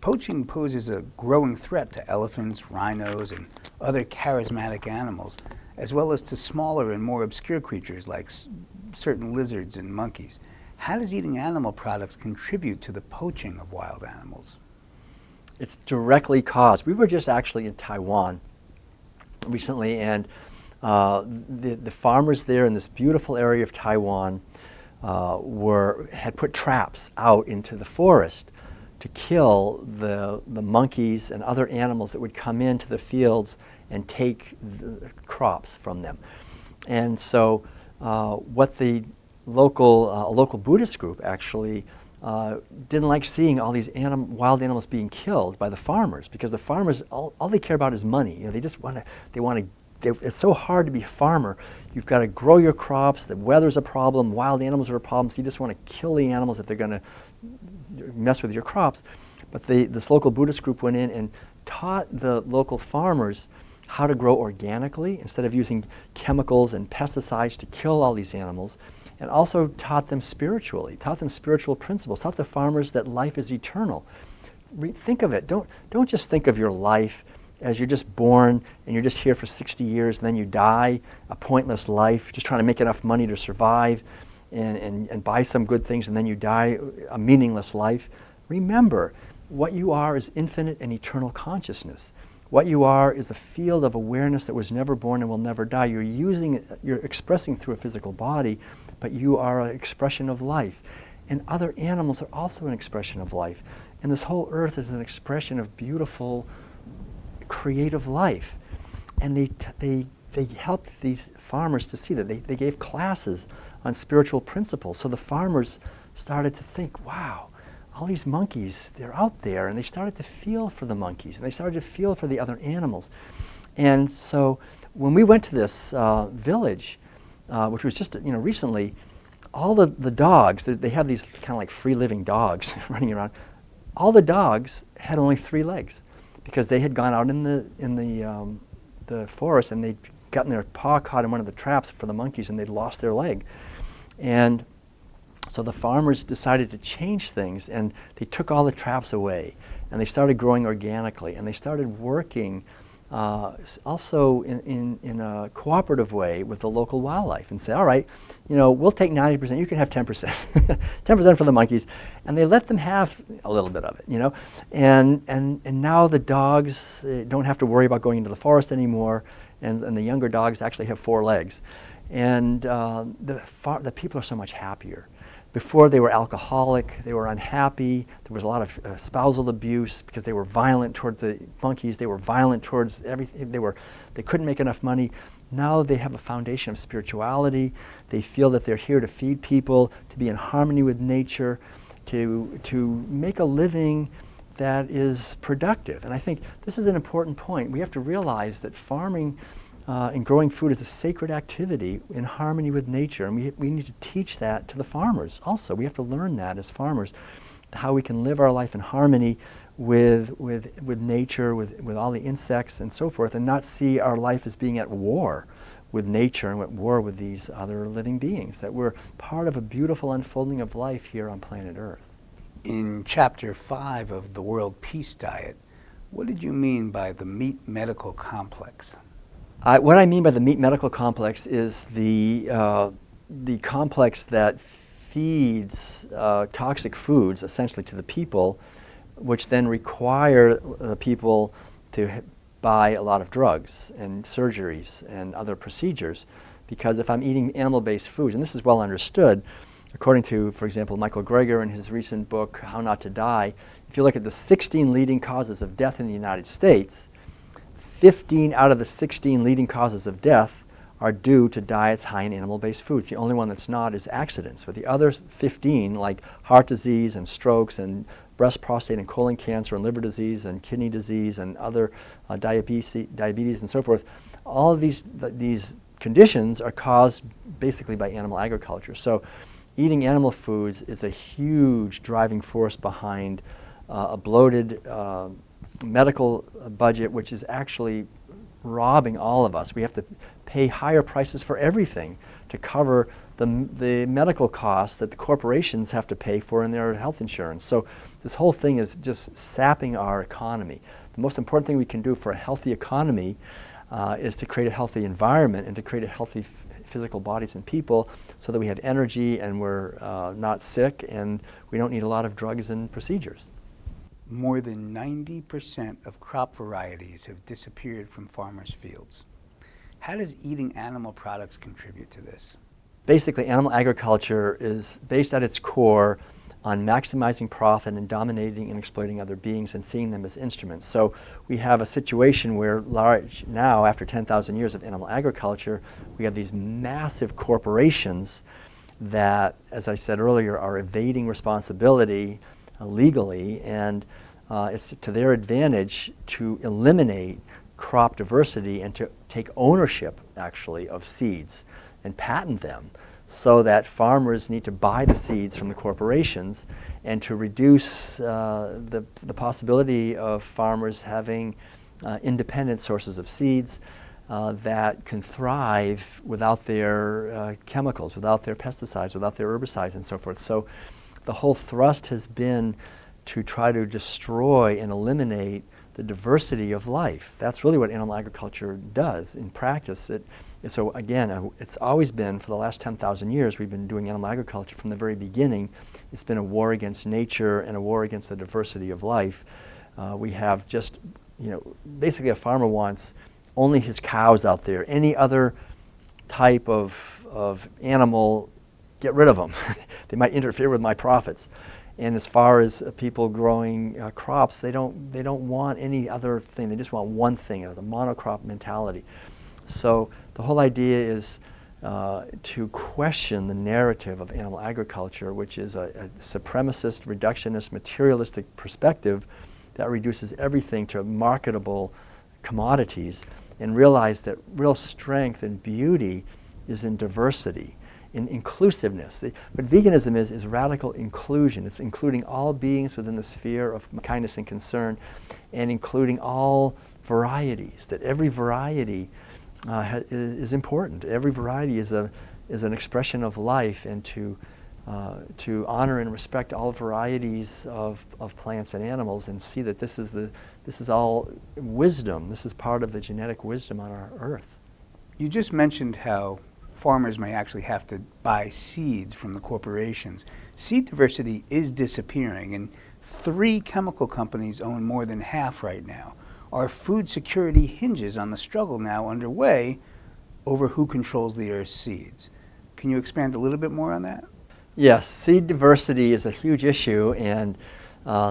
Poaching poses a growing threat to elephants, rhinos, and other charismatic animals, as well as to smaller and more obscure creatures like certain lizards and monkeys. How does eating animal products contribute to the poaching of wild animals? It's directly caused. We were just actually in Taiwan recently, and the farmers there in this beautiful area of Taiwan had put traps out into the forest to kill the monkeys and other animals that would come into the fields and take the crops from them. And so what the local Buddhist group actually didn't like seeing all these wild animals being killed by the farmers, because the farmers, all they care about is money. They just want to, it's so hard to be a farmer. You've got to grow your crops, the weather's a problem, wild animals are a problem, so you just want to kill the animals if they're going to mess with your crops. But this local Buddhist group went in and taught the local farmers how to grow organically instead of using chemicals and pesticides to kill all these animals, and also taught them spiritually, taught them spiritual principles, taught the farmers that life is eternal. Think of it. Don't just think of your life as you're just born and you're just here for 60 years and then you die, a pointless life, just trying to make enough money to survive and buy some good things, and then you die, a meaningless life. Remember, what you are is infinite and eternal consciousness. What you are is a field of awareness that was never born and will never die. You're expressing through a physical body, but you are an expression of life. And other animals are also an expression of life. And this whole earth is an expression of beautiful, creative life. And they helped these farmers to see that. They gave classes on spiritual principles. So the farmers started to think, wow, all these monkeys, they're out there, and they started to feel for the monkeys, and they started to feel for the other animals. And so when we went to this village, which was just recently, all the dogs, they have these kind of like free-living dogs running around, all the dogs had only 3 legs, because they had gone out in the forest and they'd gotten their paw caught in one of the traps for the monkeys, and they'd lost their leg. And so the farmers decided to change things, and they took all the traps away, and they started growing organically, and they started working also in a cooperative way with the local wildlife and say, all right, we'll take 90%, you can have 10%, 10% for the monkeys, and they let them have a little bit of it, and now the dogs don't have to worry about going into the forest anymore, and the younger dogs actually have 4 legs, and the people are so much happier. Before, they were alcoholic, they were unhappy, there was a lot of spousal abuse because they were violent towards the monkeys, they were violent towards everything, they couldn't make enough money. Now they have a foundation of spirituality, they feel that they're here to feed people, to be in harmony with nature, to make a living that is productive. And I think this is an important point. We have to realize that farming and growing food is a sacred activity in harmony with nature, and we need to teach that to the farmers also. We have to learn that as farmers, how we can live our life in harmony with nature, with all the insects and so forth, and not see our life as being at war with nature and at war with these other living beings, that we're part of a beautiful unfolding of life here on planet Earth. In Chapter 5 of the World Peace Diet, what did you mean by the meat medical complex? What I mean by the meat medical complex is the complex that feeds toxic foods essentially to the people, which then require the people to buy a lot of drugs and surgeries and other procedures. Because if I'm eating animal-based foods, and this is well understood, according to, for example, Michael Greger in his recent book, How Not to Die, if you look at the 16 leading causes of death in the United States, 15 out of the 16 leading causes of death are due to diets high in animal-based foods. The only one that's not is accidents. But the other 15, like heart disease and strokes and breast, prostate, and colon cancer and liver disease and kidney disease and other diabetes and so forth, all of these conditions are caused basically by animal agriculture. So eating animal foods is a huge driving force behind a bloated medical budget, which is actually robbing all of us. We have to pay higher prices for everything to cover the medical costs that the corporations have to pay for in their health insurance. So this whole thing is just sapping our economy. The most important thing we can do for a healthy economy is to create a healthy environment and to create a healthy physical bodies and people so that we have energy and we're not sick and we don't need a lot of drugs and procedures. More than 90% of crop varieties have disappeared from farmers' fields. How does eating animal products contribute to this? Basically, animal agriculture is based at its core on maximizing profit and dominating and exploiting other beings and seeing them as instruments. So we have a situation where now, after 10,000 years of animal agriculture, we have these massive corporations that, as I said earlier, are evading responsibility legally, and it's to their advantage to eliminate crop diversity and to take ownership, actually, of seeds and patent them, so that farmers need to buy the seeds from the corporations and to reduce the possibility of farmers having independent sources of seeds that can thrive without their chemicals, without their pesticides, without their herbicides and so forth. So the whole thrust has been to try to destroy and eliminate the diversity of life. That's really what animal agriculture does in practice. So again, it's always been, for the last 10,000 years, we've been doing animal agriculture from the very beginning. It's been a war against nature and a war against the diversity of life. We have just, basically a farmer wants only his cows out there. Any other type of animal, get rid of them. They might interfere with my profits. And as far as people growing crops, they don't want any other thing. They just want one thing, the monocrop mentality. So the whole idea is to question the narrative of animal agriculture, which is a supremacist, reductionist, materialistic perspective that reduces everything to marketable commodities, and realize that real strength and beauty is in diversity, in inclusiveness. What veganism is radical inclusion. It's including all beings within the sphere of kindness and concern, and including all varieties, that every variety is important. Every variety is an expression of life, and to to honor and respect all varieties of plants and animals, and see that this is all wisdom. This is part of the genetic wisdom on our earth. You just mentioned how farmers may actually have to buy seeds from the corporations. Seed diversity is disappearing, and 3 chemical companies own more than half right now. Our food security hinges on the struggle now underway over who controls the Earth's seeds. Can you expand a little bit more on that? Yes, seed diversity is a huge issue, and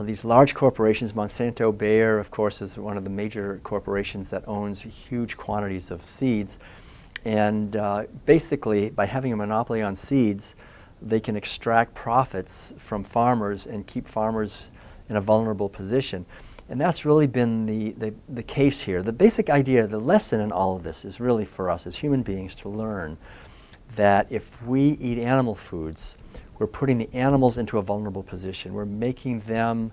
these large corporations, Monsanto, Bayer, of course, is one of the major corporations that owns huge quantities of seeds. And basically, by having a monopoly on seeds, they can extract profits from farmers and keep farmers in a vulnerable position. And that's really been the case here. The basic idea, the lesson in all of this is really for us as human beings to learn that if we eat animal foods, we're putting the animals into a vulnerable position. We're making them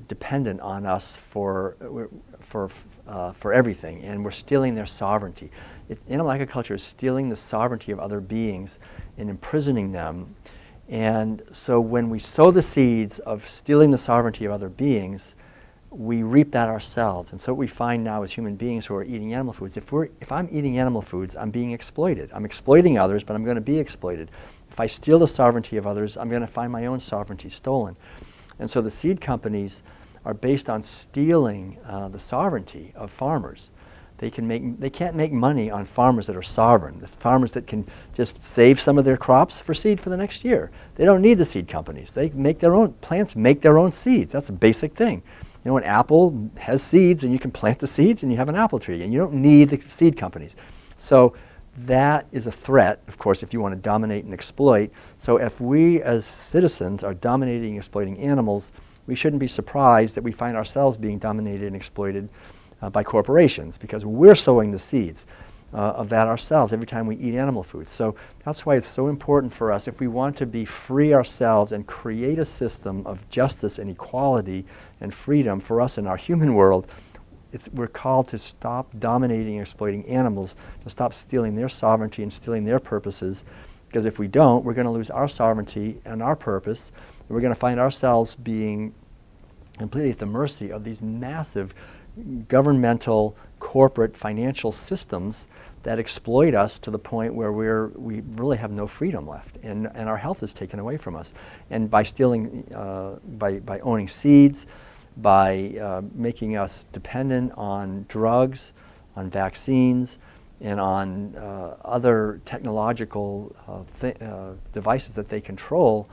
dependent on us for everything, and we're stealing their sovereignty. Animal agriculture is stealing the sovereignty of other beings and imprisoning them. And so when we sow the seeds of stealing the sovereignty of other beings, we reap that ourselves. And so what we find now as human beings who are eating animal foods, if I'm eating animal foods, I'm being exploited. I'm exploiting others, but I'm going to be exploited. If I steal the sovereignty of others, I'm going to find my own sovereignty stolen. And so the seed companies are based on stealing the sovereignty of farmers. They can't make money on farmers that are sovereign, the farmers that can just save some of their crops for seed for the next year. They don't need the seed companies. They make their own, plants make their own seeds. That's a basic thing. You know, an apple has seeds, and you can plant the seeds and you have an apple tree, and you don't need the seed companies. So that is a threat, of course, if you want to dominate and exploit. So if we as citizens are dominating and exploiting animals, we shouldn't be surprised that we find ourselves being dominated and exploited by corporations, because we're sowing the seeds of that ourselves every time we eat animal food. So that's why it's so important for us, if we want to be free ourselves and create a system of justice and equality and freedom for us in our human world, we're called to stop dominating and exploiting animals, to stop stealing their sovereignty and stealing their purposes, because if we don't, we're going to lose our sovereignty and our purpose, and we're going to find ourselves being completely at the mercy of these massive governmental, corporate, financial systems that exploit us to the point where we really have no freedom left, and our health is taken away from us. And by stealing, by owning seeds, by making us dependent on drugs, on vaccines, and on other technological devices that they control,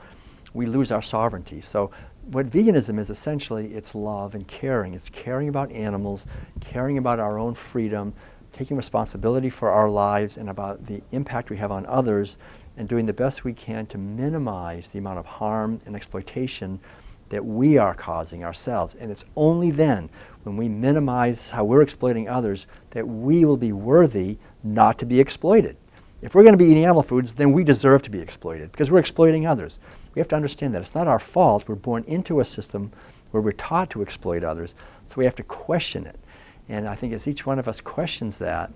we lose our sovereignty. So what veganism is essentially, it's love and caring. It's caring about animals, caring about our own freedom, taking responsibility for our lives and about the impact we have on others, and doing the best we can to minimize the amount of harm and exploitation that we are causing ourselves. And it's only then, when we minimize how we're exploiting others, that we will be worthy not to be exploited. If we're going to be eating animal foods, then we deserve to be exploited, because we're exploiting others. We have to understand that it's not our fault. We're born into a system where we're taught to exploit others, so we have to question it. And I think as each one of us questions that,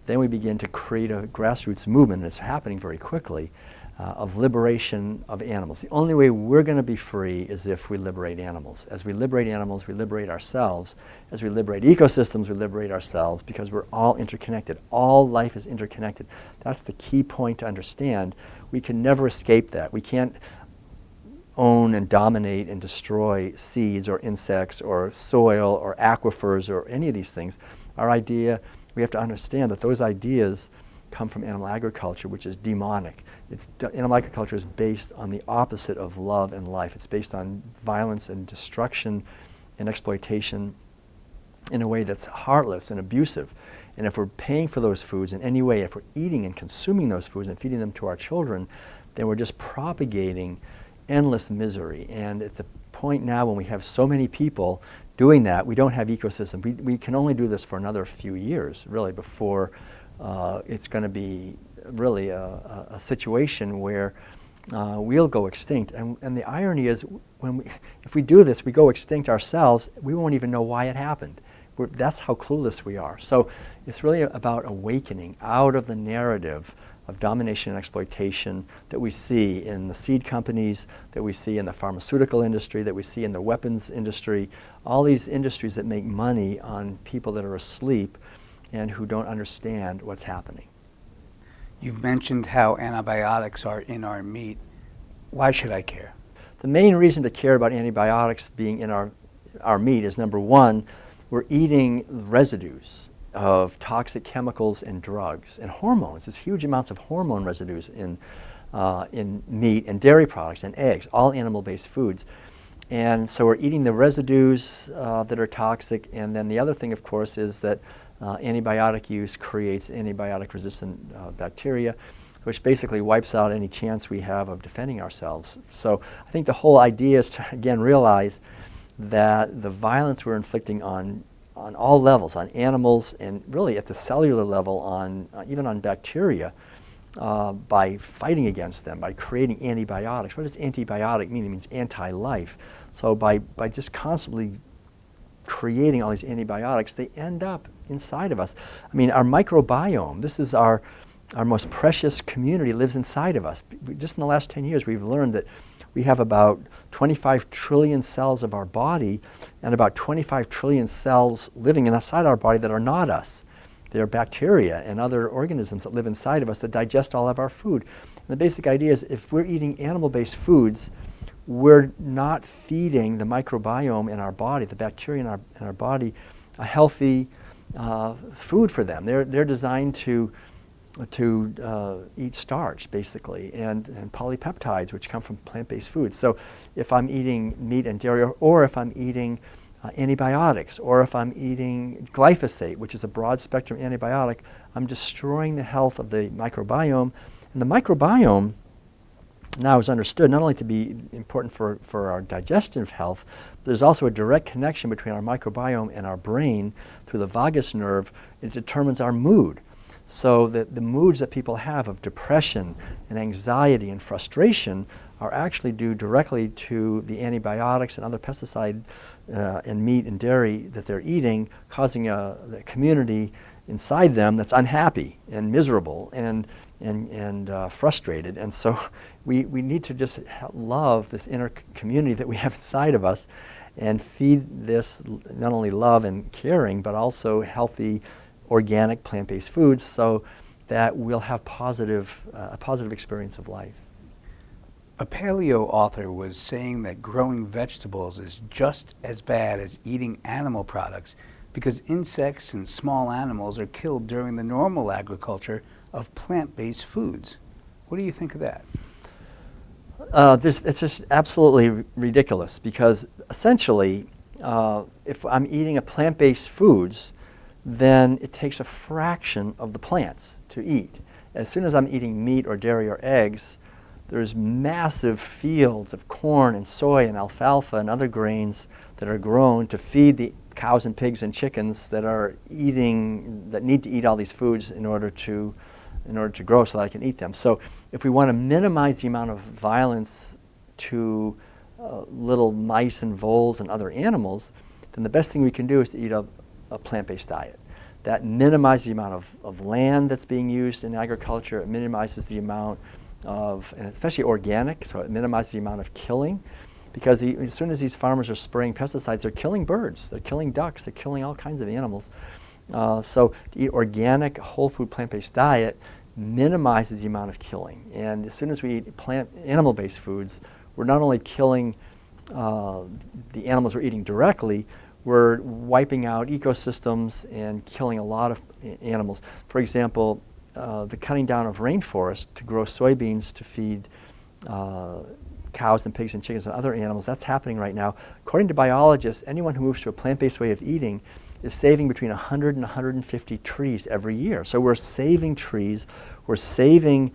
then we begin to create a grassroots movement, and it's happening very quickly, of liberation of animals. The only way we're going to be free is if we liberate animals. As we liberate animals, we liberate ourselves. As we liberate ecosystems, we liberate ourselves, because we're all interconnected. All life is interconnected. That's the key point to understand. We can never escape that. We can't own and dominate and destroy seeds or insects or soil or aquifers or any of these things. Our idea, we have to understand that those ideas come from animal agriculture, which is demonic. Animal agriculture is based on the opposite of love and life. It's based on violence and destruction and exploitation in a way that's heartless and abusive. And if we're paying for those foods in any way, if we're eating and consuming those foods and feeding them to our children, then we're just propagating endless misery. And at the point now when we have so many people doing that, we don't have ecosystem. We can only do this for another few years, really, before it's going to be really a situation where we'll go extinct. And the irony is, if we do this, we go extinct ourselves, we won't even know why it happened. That's how clueless we are. So it's really about awakening out of the narrative of domination and exploitation that we see in the seed companies, that we see in the pharmaceutical industry, that we see in the weapons industry, all these industries that make money on people that are asleep and who don't understand what's happening. You've mentioned how antibiotics are in our meat. Why should I care? The main reason to care about antibiotics being in our meat is, number one, we're eating residues of toxic chemicals and drugs and hormones. There's huge amounts of hormone residues in meat and dairy products and eggs, all animal-based foods. And so we're eating the residues that are toxic. And then the other thing, of course, is that antibiotic use creates antibiotic-resistant bacteria, which basically wipes out any chance we have of defending ourselves. So I think the whole idea is to, again, realize that the violence we're inflicting on all levels, on animals and really at the cellular level, on even on bacteria, by fighting against them, by creating antibiotics. What does antibiotic mean? It means anti-life. So by just constantly creating all these antibiotics, they end up inside of us. I mean, our microbiome, this is our most precious community, lives inside of us. Just in the last 10 years, we've learned that we have about 25 trillion cells of our body and about 25 trillion cells living inside our body that are not us. They're bacteria and other organisms that live inside of us that digest all of our food. And the basic idea is if we're eating animal-based foods, we're not feeding the microbiome in our body, the bacteria in our body, a healthy food for them. They're designed to eat starch, basically, and polypeptides, which come from plant-based foods. So if I'm eating meat and dairy, or if I'm eating antibiotics, or if I'm eating glyphosate, which is a broad-spectrum antibiotic, I'm destroying the health of the microbiome. And the microbiome now is understood not only to be important for our digestive health, but there's also a direct connection between our microbiome and our brain through the vagus nerve. It determines our mood. So that the moods that people have of depression and anxiety and frustration are actually due directly to the antibiotics and other pesticides in meat and dairy that they're eating, causing the community inside them that's unhappy and miserable and frustrated. And so we need to just love this inner community that we have inside of us and feed this not only love and caring, but also healthy organic plant-based foods so that we'll have a positive experience of life. A paleo author was saying that growing vegetables is just as bad as eating animal products because insects and small animals are killed during the normal agriculture of plant-based foods. What do you think of that? It's just absolutely ridiculous because essentially if I'm eating a plant-based foods, then it takes a fraction of the plants to eat. As soon as I'm eating meat or dairy or eggs, there's massive fields of corn and soy and alfalfa and other grains that are grown to feed the cows and pigs and chickens that need to eat all these foods in order to grow so that I can eat them. So if we want to minimize the amount of violence to little mice and voles and other animals, then the best thing we can do is to eat a plant-based diet. That minimizes the amount of land that's being used in agriculture. It minimizes the amount of, and especially organic, so it minimizes the amount of killing. Because as soon as these farmers are spraying pesticides, they're killing birds, they're killing ducks, they're killing all kinds of animals. So to eat organic, whole food, plant-based diet minimizes the amount of killing. And as soon as we eat animal-based foods, we're not only killing the animals we're eating directly, we're wiping out ecosystems and killing a lot of animals. For example, the cutting down of rainforest to grow soybeans to feed cows and pigs and chickens and other animals, that's happening right now. According to biologists, anyone who moves to a plant-based way of eating is saving between 100 and 150 trees every year. So we're saving trees, we're saving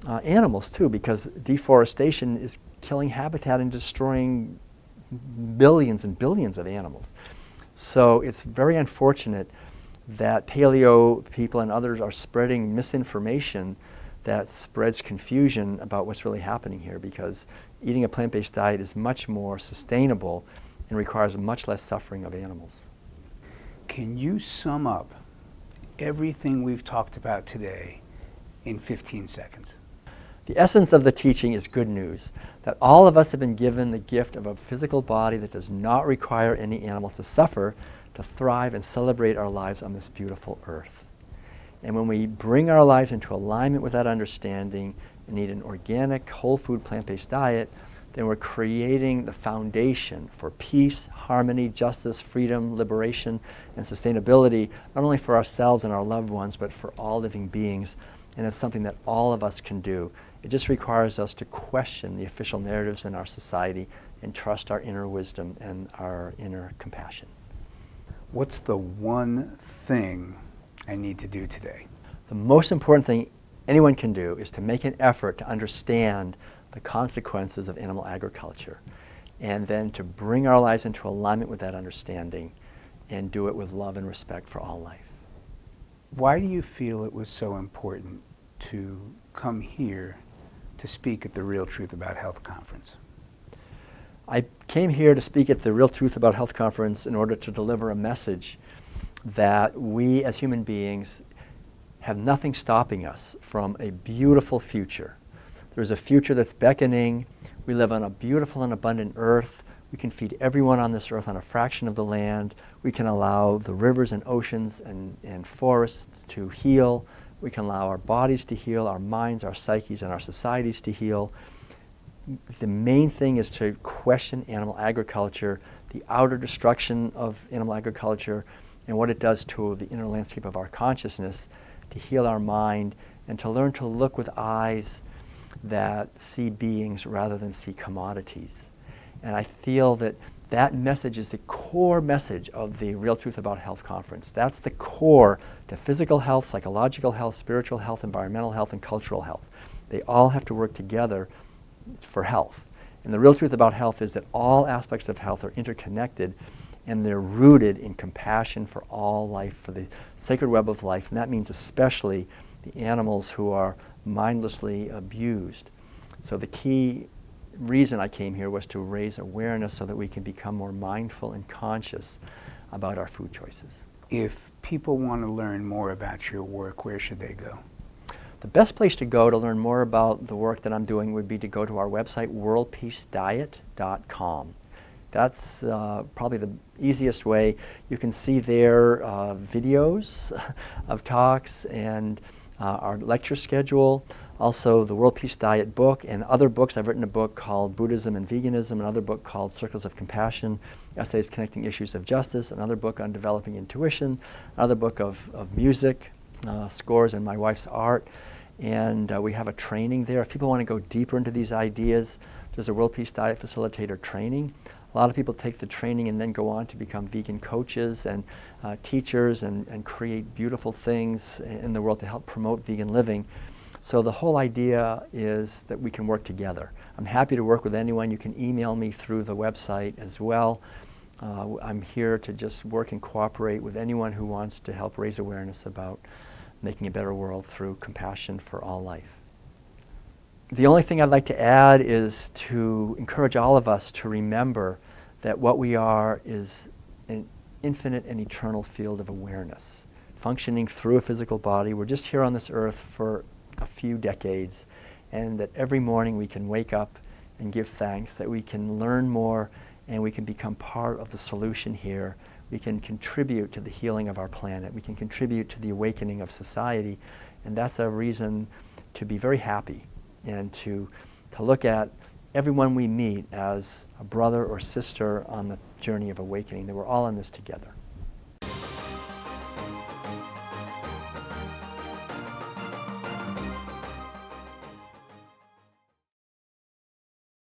animals too, because deforestation is killing habitat and destroying billions and billions of animals. So it's very unfortunate that paleo people and others are spreading misinformation that spreads confusion about what's really happening here, because eating a plant-based diet is much more sustainable and requires much less suffering of animals. Can you sum up everything we've talked about today in 15 seconds? The essence of the teaching is good news, that all of us have been given the gift of a physical body that does not require any animal to suffer, to thrive and celebrate our lives on this beautiful earth. And when we bring our lives into alignment with that understanding and eat an organic, whole food, plant-based diet, then we're creating the foundation for peace, harmony, justice, freedom, liberation, and sustainability, not only for ourselves and our loved ones, but for all living beings. And it's something that all of us can do. It just requires us to question the official narratives in our society and trust our inner wisdom and our inner compassion. What's the one thing I need to do today? The most important thing anyone can do is to make an effort to understand the consequences of animal agriculture, and then to bring our lives into alignment with that understanding and do it with love and respect for all life. Why do you feel it was so important to come here to speak at the Real Truth About Health conference? I came here to speak at the Real Truth About Health conference in order to deliver a message that we as human beings have nothing stopping us from a beautiful future. There's a future that's beckoning. We live on a beautiful and abundant earth. We can feed everyone on this earth on a fraction of the land. We can allow the rivers and oceans and forests to heal. We can allow our bodies to heal, our minds, our psyches, and our societies to heal. The main thing is to question animal agriculture, the outer destruction of animal agriculture, and what it does to the inner landscape of our consciousness, to heal our mind, and to learn to look with eyes that see beings rather than see commodities. And I feel that that message is the core message of the Real Truth About Health conference. That's the core to physical health, psychological health, spiritual health, environmental health, and cultural health. They all have to work together for health. And the real truth about health is that all aspects of health are interconnected, and they're rooted in compassion for all life, for the sacred web of life, and that means especially the animals who are mindlessly abused. So the key reason I came here was to raise awareness so that we can become more mindful and conscious about our food choices. If people want to learn more about your work, where should they go? The best place to go to learn more about the work that I'm doing would be to go to our website, worldpeacediet.com. That's probably the easiest way. You can see there videos of talks and our lecture schedule, also the World Peace Diet book and other books. I've written a book called Buddhism and Veganism, another book called Circles of Compassion, Essays Connecting Issues of Justice, another book on developing intuition, another book of music, scores, and my wife's art. And we have a training there. If people want to go deeper into these ideas, there's a World Peace Diet Facilitator training. A lot of people take the training and then go on to become vegan coaches and teachers and create beautiful things in the world to help promote vegan living. So the whole idea is that we can work together. I'm happy to work with anyone. You can email me through the website as well. I'm here to just work and cooperate with anyone who wants to help raise awareness about making a better world through compassion for all life. The only thing I'd like to add is to encourage all of us to remember that what we are is an infinite and eternal field of awareness, functioning through a physical body. We're just here on this earth for a few decades, and that every morning we can wake up and give thanks, that we can learn more and we can become part of the solution here. We can contribute to the healing of our planet. We can contribute to the awakening of society, and that's a reason to be very happy and to look at everyone we meet as a brother or sister on the journey of awakening, that we're all in this together.